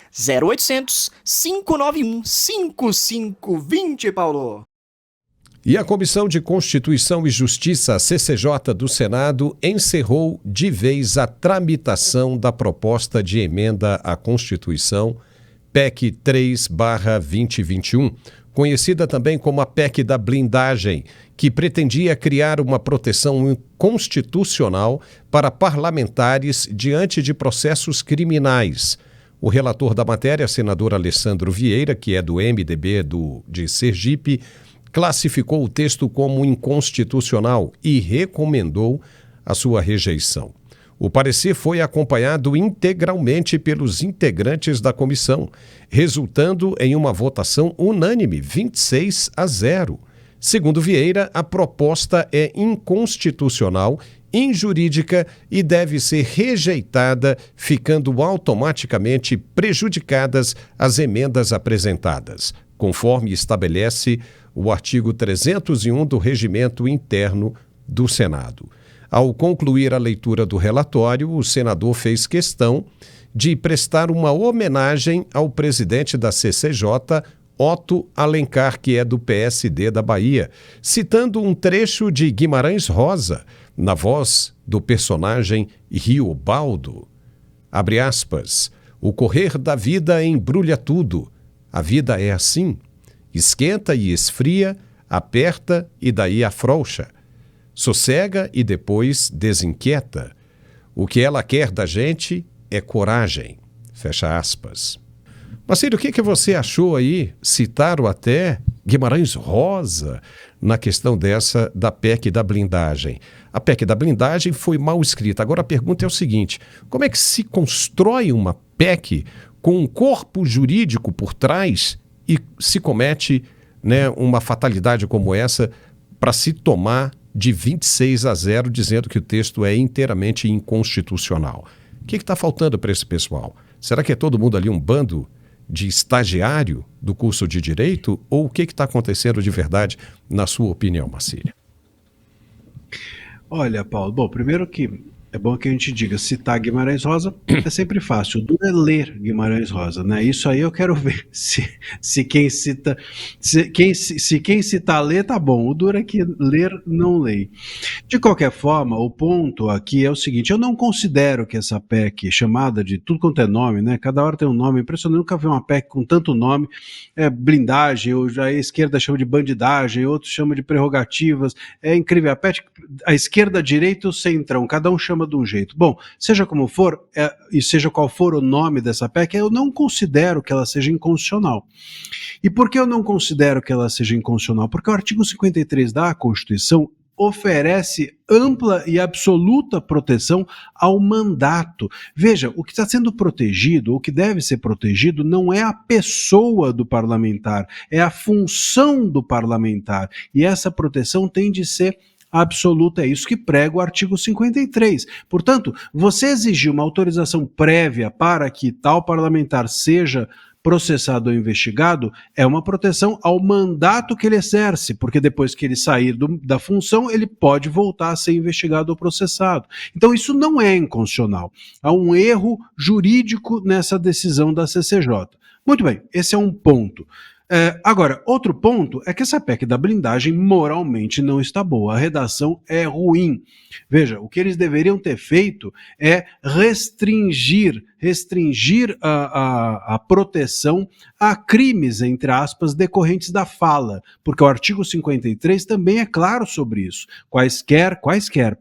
0800 591 5520, Paulo. E a Comissão de Constituição e Justiça, CCJ do Senado, encerrou de vez a tramitação da proposta de emenda à Constituição PEC 3/2021, conhecida também como a PEC da blindagem, que pretendia criar uma proteção constitucional para parlamentares diante de processos criminais. O relator da matéria, senador Alessandro Vieira, que é do MDB de Sergipe, classificou o texto como inconstitucional e recomendou a sua rejeição. O parecer foi acompanhado integralmente pelos integrantes da comissão, resultando em uma votação unânime, 26-0. Segundo Vieira, a proposta é inconstitucional, injurídica e deve ser rejeitada, ficando automaticamente prejudicadas as emendas apresentadas, conforme estabelece o artigo 301 do Regimento Interno do Senado. Ao concluir a leitura do relatório, o senador fez questão de prestar uma homenagem ao presidente da CCJ, Otto Alencar, que é do PSD da Bahia, citando um trecho de Guimarães Rosa, na voz do personagem Riobaldo. Abre aspas, o correr da vida embrulha tudo. A vida é assim, esquenta e esfria, aperta e daí afrouxa. Sossega e depois desinquieta. O que ela quer da gente é coragem. Fecha aspas. Marcelo, o que você achou aí? Citaram até Guimarães Rosa na questão dessa da PEC da blindagem. A PEC da blindagem foi mal escrita. Agora a pergunta é o seguinte, como é que se constrói uma PEC com um corpo jurídico por trás e se comete, né, uma fatalidade como essa para se tomar de 26-0, dizendo que o texto é inteiramente inconstitucional? O que está faltando para esse pessoal? Será que é todo mundo ali um bando de estagiário do curso de Direito? Ou o que está acontecendo de verdade, na sua opinião, Marcília? Olha, Paulo, bom, primeiro que É bom que a gente diga, citar Guimarães Rosa é sempre fácil, o duro é ler Guimarães Rosa, né? Isso aí eu quero ver se quem cita, se quem citar lê, tá bom, o duro é que ler não lê. De qualquer forma, o ponto aqui é o seguinte, eu não considero que essa PEC, chamada de tudo quanto é nome, né? Cada hora tem um nome impressionante, eu nunca vi uma PEC com tanto nome, blindagem, ou já a esquerda chama de bandidagem, outros chamam de prerrogativas, é incrível, a esquerda, a direita e o centrão, cada um chama de um jeito. Bom, seja como for, e seja qual for o nome dessa PEC, eu não considero que ela seja inconstitucional. E por que eu não considero que ela seja inconstitucional? Porque o artigo 53 da Constituição oferece ampla e absoluta proteção ao mandato. Veja, o que está sendo protegido, o que deve ser protegido, não é a pessoa do parlamentar, é a função do parlamentar. E essa proteção tem de ser absoluta, é isso que prega o artigo 53. Portanto, você exigir uma autorização prévia para que tal parlamentar seja processado ou investigado é uma proteção ao mandato que ele exerce, porque depois que ele sair da função, ele pode voltar a ser investigado ou processado. Então isso não é inconstitucional. Há um erro jurídico nessa decisão da CCJ. Muito bem, esse é um ponto. Agora, outro ponto é que essa PEC da blindagem moralmente não está boa, a redação é ruim. Veja, o que eles deveriam ter feito é restringir a proteção a crimes, entre aspas, decorrentes da fala, porque o artigo 53 também é claro sobre isso. Quaisquer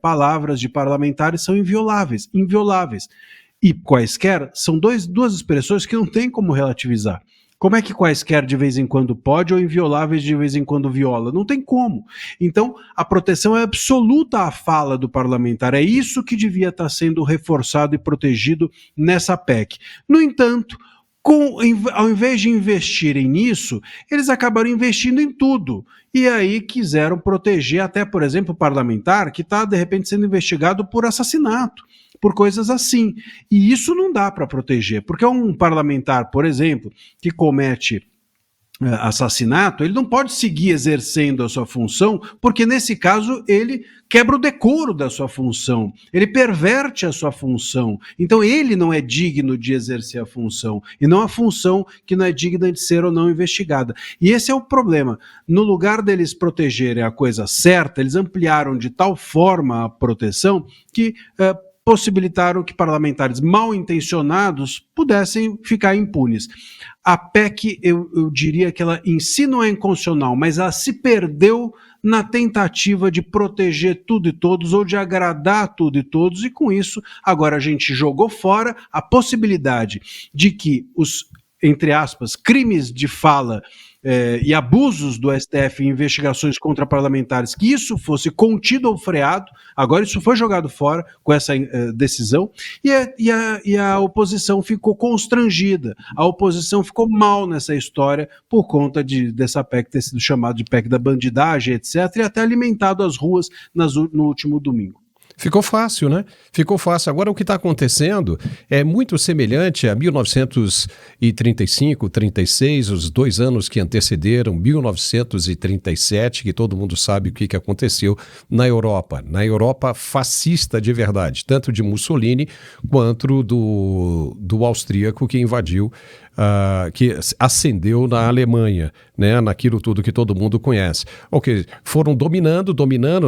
palavras de parlamentares são invioláveis. E quaisquer são duas expressões que não tem como relativizar. Como é que quaisquer de vez em quando pode ou invioláveis de vez em quando viola? Não tem como. Então, a proteção é absoluta à fala do parlamentar. É isso que devia estar sendo reforçado e protegido nessa PEC. No entanto, ao invés de investirem nisso, eles acabaram investindo em tudo. E aí quiseram proteger até, por exemplo, o parlamentar que está, de repente, sendo investigado por assassinato, por coisas assim. E isso não dá para proteger, porque um parlamentar, por exemplo, que comete assassinato, ele não pode seguir exercendo a sua função, porque nesse caso ele quebra o decoro da sua função, ele perverte a sua função, então ele não é digno de exercer a função, e não a função que não é digna de ser ou não investigada. E esse é o problema. No lugar deles protegerem a coisa certa, eles ampliaram de tal forma a proteção que possibilitaram que parlamentares mal intencionados pudessem ficar impunes. A PEC, eu diria que ela em si não é inconstitucional, mas ela se perdeu na tentativa de proteger tudo e todos, ou de agradar tudo e todos, e com isso, agora a gente jogou fora a possibilidade de que os, entre aspas, crimes de fala e abusos do STF em investigações contra parlamentares, que isso fosse contido ou freado. Agora isso foi jogado fora com essa decisão, e a oposição ficou constrangida, a oposição ficou mal nessa história por conta dessa PEC ter sido chamada de PEC da bandidagem, etc., e até alimentado as ruas no último domingo. Ficou fácil, né? Ficou fácil. Agora o que está acontecendo é muito semelhante a 1935, 36, os 2 anos que antecederam 1937, que todo mundo sabe o que aconteceu na Europa. Na Europa fascista de verdade, tanto de Mussolini quanto do austríaco que invadiu, que ascendeu na Alemanha, né, naquilo tudo que todo mundo conhece. Ok, foram dominando,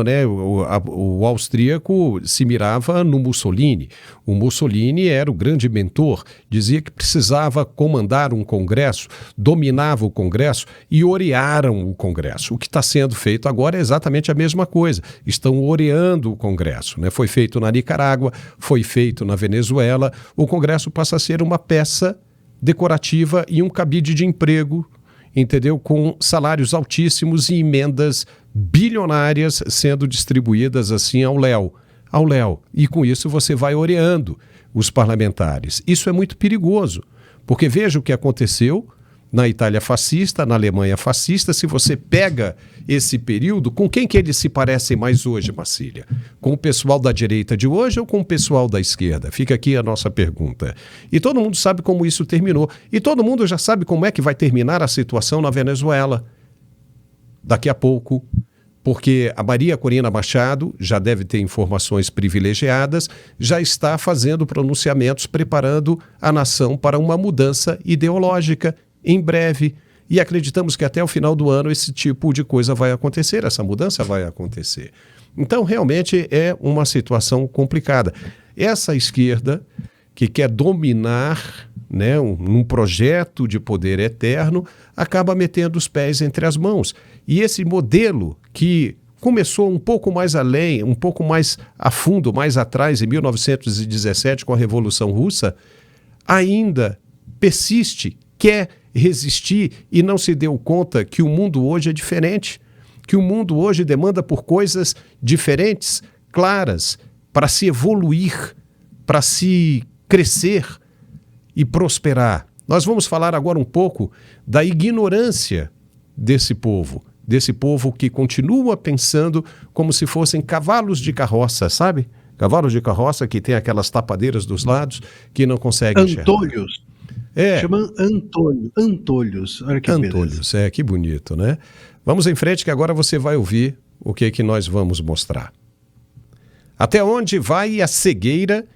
né, o austríaco se mirava no Mussolini. O Mussolini era o grande mentor, dizia que precisava comandar um congresso, dominava o congresso e orearam o congresso. O que está sendo feito agora é exatamente a mesma coisa. Estão oreando o congresso, né? Foi feito na Nicarágua, foi feito na Venezuela. O congresso passa a ser uma peça decorativa e um cabide de emprego, entendeu? Com salários altíssimos e emendas bilionárias sendo distribuídas assim ao léu. E com isso você vai oreando os parlamentares. Isso é muito perigoso, porque veja o que aconteceu na Itália fascista, na Alemanha fascista. Se você pega esse período, com quem que eles se parecem mais hoje, Marcília? Com o pessoal da direita de hoje ou com o pessoal da esquerda? Fica aqui a nossa pergunta. E todo mundo sabe como isso terminou. E todo mundo já sabe como é que vai terminar a situação na Venezuela. Daqui a pouco, porque a Maria Corina Machado já deve ter informações privilegiadas, já está fazendo pronunciamentos, preparando a nação para uma mudança ideológica em breve. E acreditamos que até o final do ano esse tipo de coisa vai acontecer, essa mudança vai acontecer. Então, realmente é uma situação complicada. Essa esquerda que quer dominar, né, num projeto de poder eterno, acaba metendo os pés entre as mãos. E esse modelo que começou um pouco mais além, um pouco mais a fundo, mais atrás, em 1917, com a Revolução Russa, ainda persiste, quer resistir e não se deu conta que o mundo hoje é diferente, que o mundo hoje demanda por coisas diferentes, claras, para se evoluir, para se crescer e prosperar. Nós vamos falar agora um pouco da ignorância desse povo que continua pensando como se fossem cavalos de carroça, sabe? Cavalos de carroça que tem aquelas tapadeiras dos lados que não conseguem enxergar. Antolhos. Chama Antolhos. Olha que Antolhos, beleza. Que bonito, né? Vamos em frente que agora você vai ouvir o que nós vamos mostrar. Até onde vai a cegueira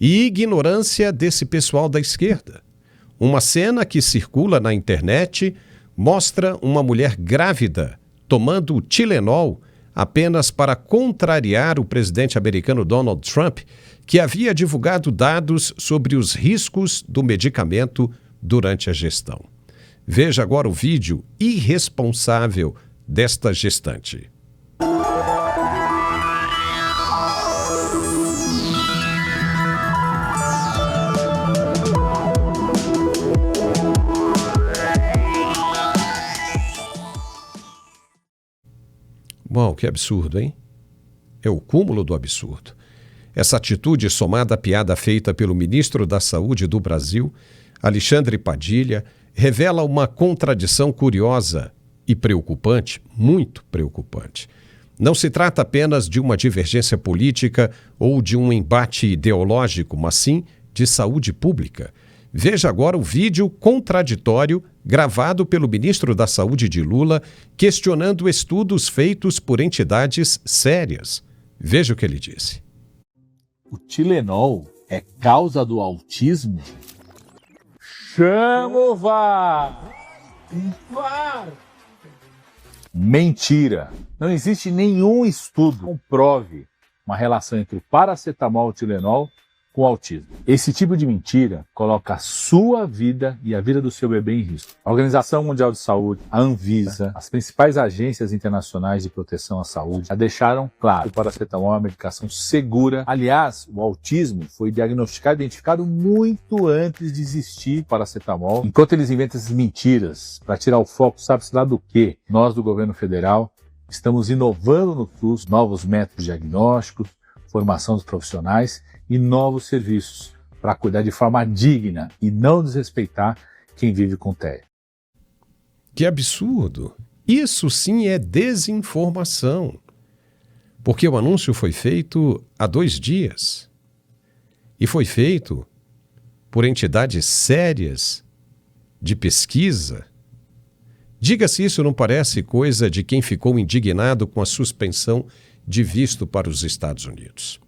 e ignorância desse pessoal da esquerda? Uma cena que circula na internet mostra uma mulher grávida tomando Tilenol apenas para contrariar o presidente americano Donald Trump, que havia divulgado dados sobre os riscos do medicamento durante a gestão. Veja agora o vídeo irresponsável desta gestante. Bom, que absurdo, hein? É o cúmulo do absurdo. Essa atitude, somada à piada feita pelo ministro da Saúde do Brasil, Alexandre Padilha, revela uma contradição curiosa e preocupante, muito preocupante. Não se trata apenas de uma divergência política ou de um embate ideológico, mas sim de saúde pública. Veja agora o vídeo contraditório gravado pelo ministro da Saúde de Lula, questionando estudos feitos por entidades sérias. Veja o que ele disse. O Tilenol é causa do autismo? Chama o VAR! Mentira! Não existe nenhum estudo que comprove uma relação entre o paracetamol e o Tilenol com o autismo. Esse tipo de mentira coloca a sua vida e a vida do seu bebê em risco. A Organização Mundial de Saúde, a Anvisa, as principais agências internacionais de proteção à saúde já deixaram claro que o paracetamol é uma medicação segura. Aliás, o autismo foi diagnosticado e identificado muito antes de existir o paracetamol. Enquanto eles inventam essas mentiras para tirar o foco, sabe-se lá do quê? Nós do governo federal estamos inovando no SUS, novos métodos diagnósticos, formação dos profissionais e novos serviços para cuidar de forma digna e não desrespeitar quem vive com TEA. Que absurdo! Isso sim é desinformação. Porque o anúncio foi feito há 2 dias. E foi feito por entidades sérias de pesquisa. Diga se isso não parece coisa de quem ficou indignado com a suspensão de visto para os Estados Unidos.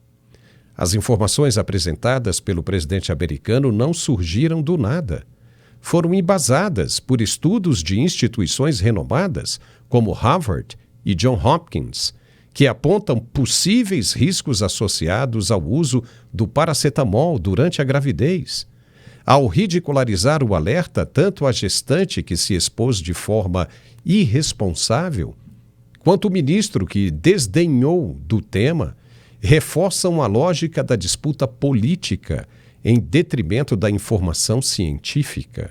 As informações apresentadas pelo presidente americano não surgiram do nada. Foram embasadas por estudos de instituições renomadas, como Harvard e Johns Hopkins, que apontam possíveis riscos associados ao uso do paracetamol durante a gravidez. Ao ridicularizar o alerta, tanto a gestante que se expôs de forma irresponsável, quanto o ministro que desdenhou do tema, reforçam a lógica da disputa política em detrimento da informação científica.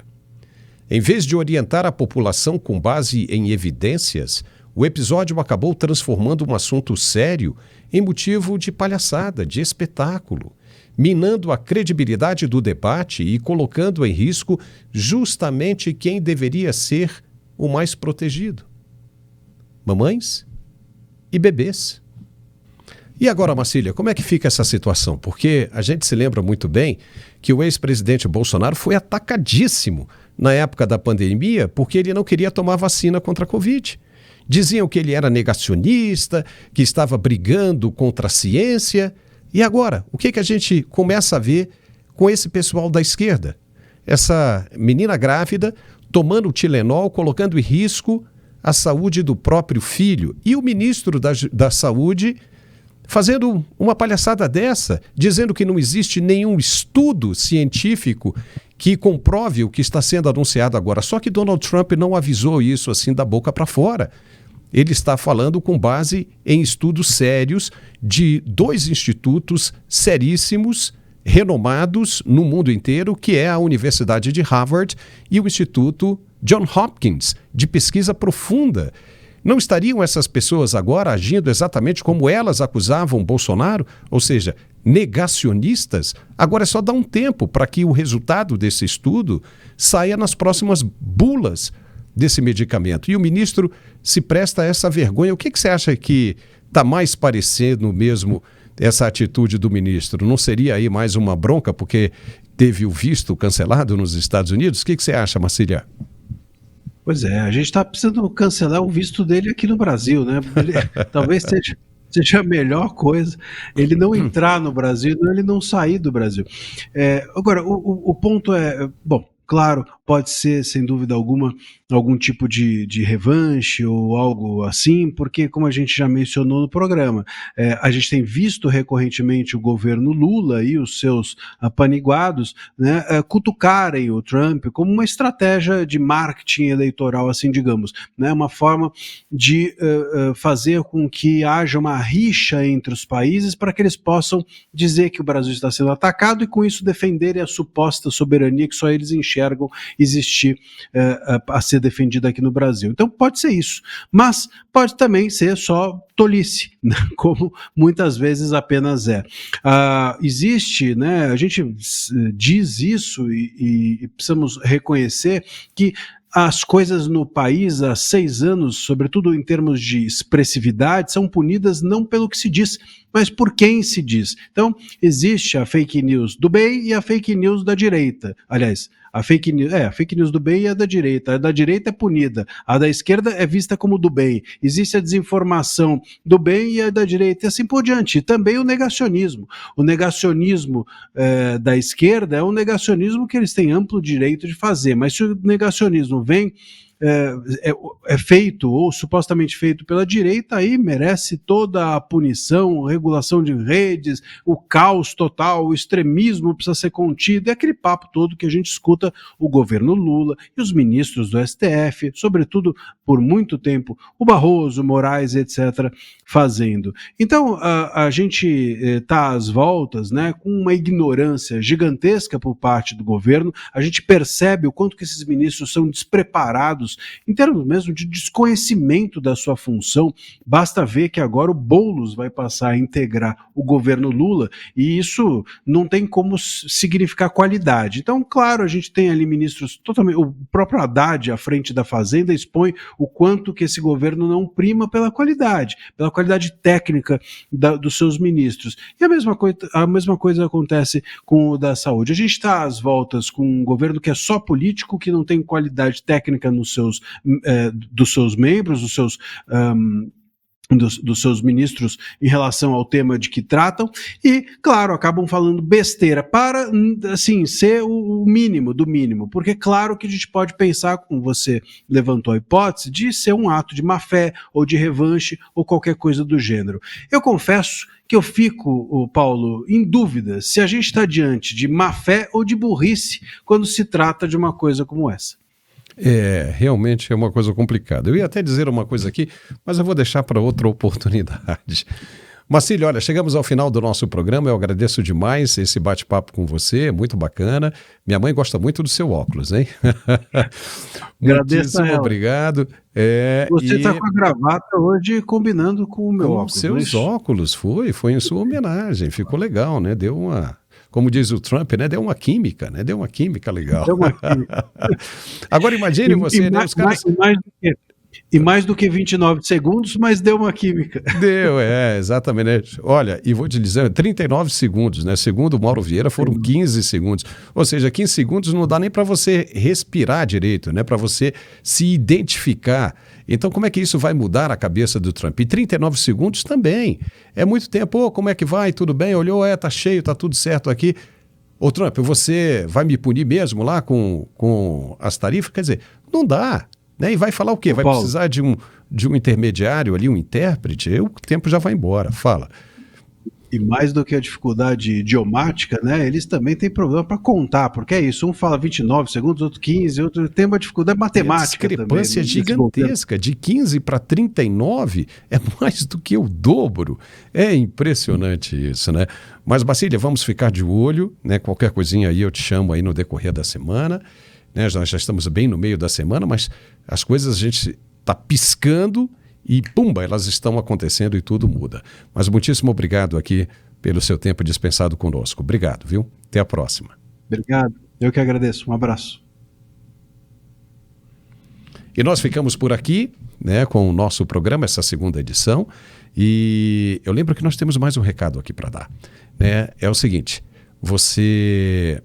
Em vez de orientar a população com base em evidências, o episódio acabou transformando um assunto sério em motivo de palhaçada, de espetáculo, minando a credibilidade do debate e colocando em risco justamente quem deveria ser o mais protegido: mamães e bebês. E agora, Marcília, como é que fica essa situação? Porque a gente se lembra muito bem que o ex-presidente Bolsonaro foi atacadíssimo na época da pandemia porque ele não queria tomar vacina contra a Covid. Diziam que ele era negacionista, que estava brigando contra a ciência. E agora, o que a gente começa a ver com esse pessoal da esquerda? Essa menina grávida tomando Tilenol, colocando em risco a saúde do próprio filho. E o ministro da Saúde fazendo uma palhaçada dessa, dizendo que não existe nenhum estudo científico que comprove o que está sendo anunciado agora. Só que Donald Trump não avisou isso assim da boca para fora. Ele está falando com base em estudos sérios de 2 institutos seríssimos, renomados no mundo inteiro, que é a Universidade de Harvard e o Instituto Johns Hopkins, de pesquisa profunda. Não estariam essas pessoas agora agindo exatamente como elas acusavam Bolsonaro? Ou seja, negacionistas? Agora é só dar um tempo para que o resultado desse estudo saia nas próximas bulas desse medicamento. E o ministro se presta a essa vergonha. O que você acha que está mais parecendo mesmo essa atitude do ministro? Não seria aí mais uma bronca porque teve o visto cancelado nos Estados Unidos? O que você acha, Marcília? Pois é, a gente está precisando cancelar o visto dele aqui no Brasil, né? Talvez seja a melhor coisa ele não entrar no Brasil, ele não sair do Brasil. Agora, o ponto é, bom, claro, pode ser, sem dúvida alguma, algum tipo de revanche ou algo assim, porque, como a gente já mencionou no programa, a gente tem visto recorrentemente o governo Lula e os seus apaniguados, né, cutucarem o Trump como uma estratégia de marketing eleitoral, assim digamos, né, uma forma de fazer com que haja uma rixa entre os países para que eles possam dizer que o Brasil está sendo atacado e com isso defenderem a suposta soberania que só eles enxergam existir a ser defendida aqui no Brasil. Então pode ser isso, mas pode também ser só tolice, né? Como muitas vezes apenas é. Existe, né, a gente diz isso e precisamos reconhecer que as coisas no país há 6 anos, sobretudo em termos de expressividade, são punidas não pelo que se diz, mas por quem se diz. Então, existe a fake news do bem e a fake news da direita. Aliás, a fake news do bem e a da direita é punida, a da esquerda é vista como do bem. Existe a desinformação do bem e a da direita, e assim por diante. E também o negacionismo. O negacionismo da esquerda é um negacionismo que eles têm amplo direito de fazer, mas se o negacionismo vem feito ou supostamente feito pela direita, aí merece toda a punição, regulação de redes, o caos total, o extremismo precisa ser contido, é aquele papo todo que a gente escuta o governo Lula e os ministros do STF, sobretudo por muito tempo, o Barroso, Moraes, etc., fazendo. Então, a gente está às voltas, né, com uma ignorância gigantesca por parte do governo, a gente percebe o quanto que esses ministros são despreparados em termos mesmo de desconhecimento da sua função. Basta ver que agora o Boulos vai passar a integrar o governo Lula e isso não tem como significar qualidade. Então, claro, a gente tem ali ministros totalmente... O próprio Haddad, à frente da Fazenda, expõe o quanto que esse governo não prima pela qualidade técnica dos seus ministros. E a mesma coisa acontece com o da saúde. A gente está às voltas com um governo que é só político, que não tem qualidade técnica dos seus membros, dos seus ministros em relação ao tema de que tratam e, claro, acabam falando besteira para, assim, ser o mínimo do mínimo, porque claro que a gente pode pensar, como você levantou a hipótese, de ser um ato de má-fé ou de revanche ou qualquer coisa do gênero. Eu confesso que eu fico, Paulo, em dúvida se a gente está diante de má-fé ou de burrice quando se trata de uma coisa como essa. Realmente é uma coisa complicada. Eu ia até dizer uma coisa aqui, mas eu vou deixar para outra oportunidade. Marcílio, olha, chegamos ao final do nosso programa, eu agradeço demais esse bate-papo com você, é muito bacana. Minha mãe gosta muito do seu óculos, hein? Muitíssimo obrigado. Você está com a gravata hoje combinando com o meu óculos. Com seus óculos, foi em sua homenagem, ficou legal, né? Deu uma... Como diz o Trump, né? Deu uma química, né? Deu uma química legal. Deu uma química. Agora imagine você, né? Os caras... E mais do que 29 segundos, mas deu uma química. Deu, exatamente. Olha, e vou te dizer, 39 segundos, né? Segundo o Mauro Vieira, foram 15 segundos. Ou seja, 15 segundos não dá nem para você respirar direito, né? Para você se identificar. Então, como é que isso vai mudar a cabeça do Trump? E 39 segundos também. É muito tempo. Ô, como é que vai? Tudo bem? Olhou, tá cheio, tá tudo certo aqui. Ô, Trump, você vai me punir mesmo lá com as tarifas? Quer dizer, não dá. Né? E vai falar o quê? Vai Paulo, precisar de um intermediário ali, um intérprete? O tempo já vai embora. Fala. e mais do que a dificuldade idiomática, né, eles também têm problema para contar, porque é isso, um fala 29 segundos, outro 15, outro tem uma dificuldade matemática também. A discrepância gigantesca, de 15 para 39 é mais do que o dobro. É impressionante isso, né? Mas, Basília, vamos ficar de olho, né? Qualquer coisinha aí eu te chamo aí no decorrer da semana, né? Nós já estamos bem no meio da semana, mas as coisas a gente está piscando e, pumba, elas estão acontecendo e tudo muda. Mas muitíssimo obrigado aqui pelo seu tempo dispensado conosco. Obrigado, viu? Até a próxima. Obrigado. Eu que agradeço. Um abraço. E nós ficamos por aqui, né, com o nosso programa, essa segunda edição. E eu lembro que nós temos mais um recado aqui para dar. Né? É o seguinte, você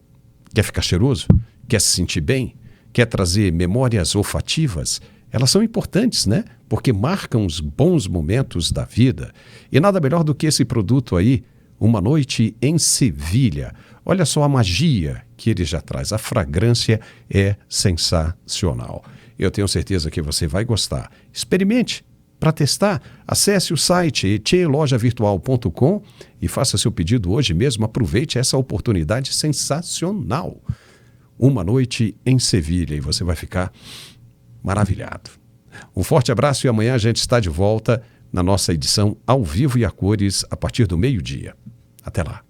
quer ficar cheiroso? Quer se sentir bem? Quer trazer memórias olfativas? Elas são importantes, né? Porque marcam os bons momentos da vida. E nada melhor do que esse produto aí, Uma Noite em Sevilha. Olha só a magia que ele já traz. A fragrância é sensacional. Eu tenho certeza que você vai gostar. Experimente. Para testar, acesse o site etchelojavirtual.com e faça seu pedido hoje mesmo. Aproveite essa oportunidade sensacional. Uma Noite em Sevilha e você vai ficar maravilhado. Um forte abraço e amanhã a gente está de volta na nossa edição ao vivo e a cores a partir do meio-dia. Até lá.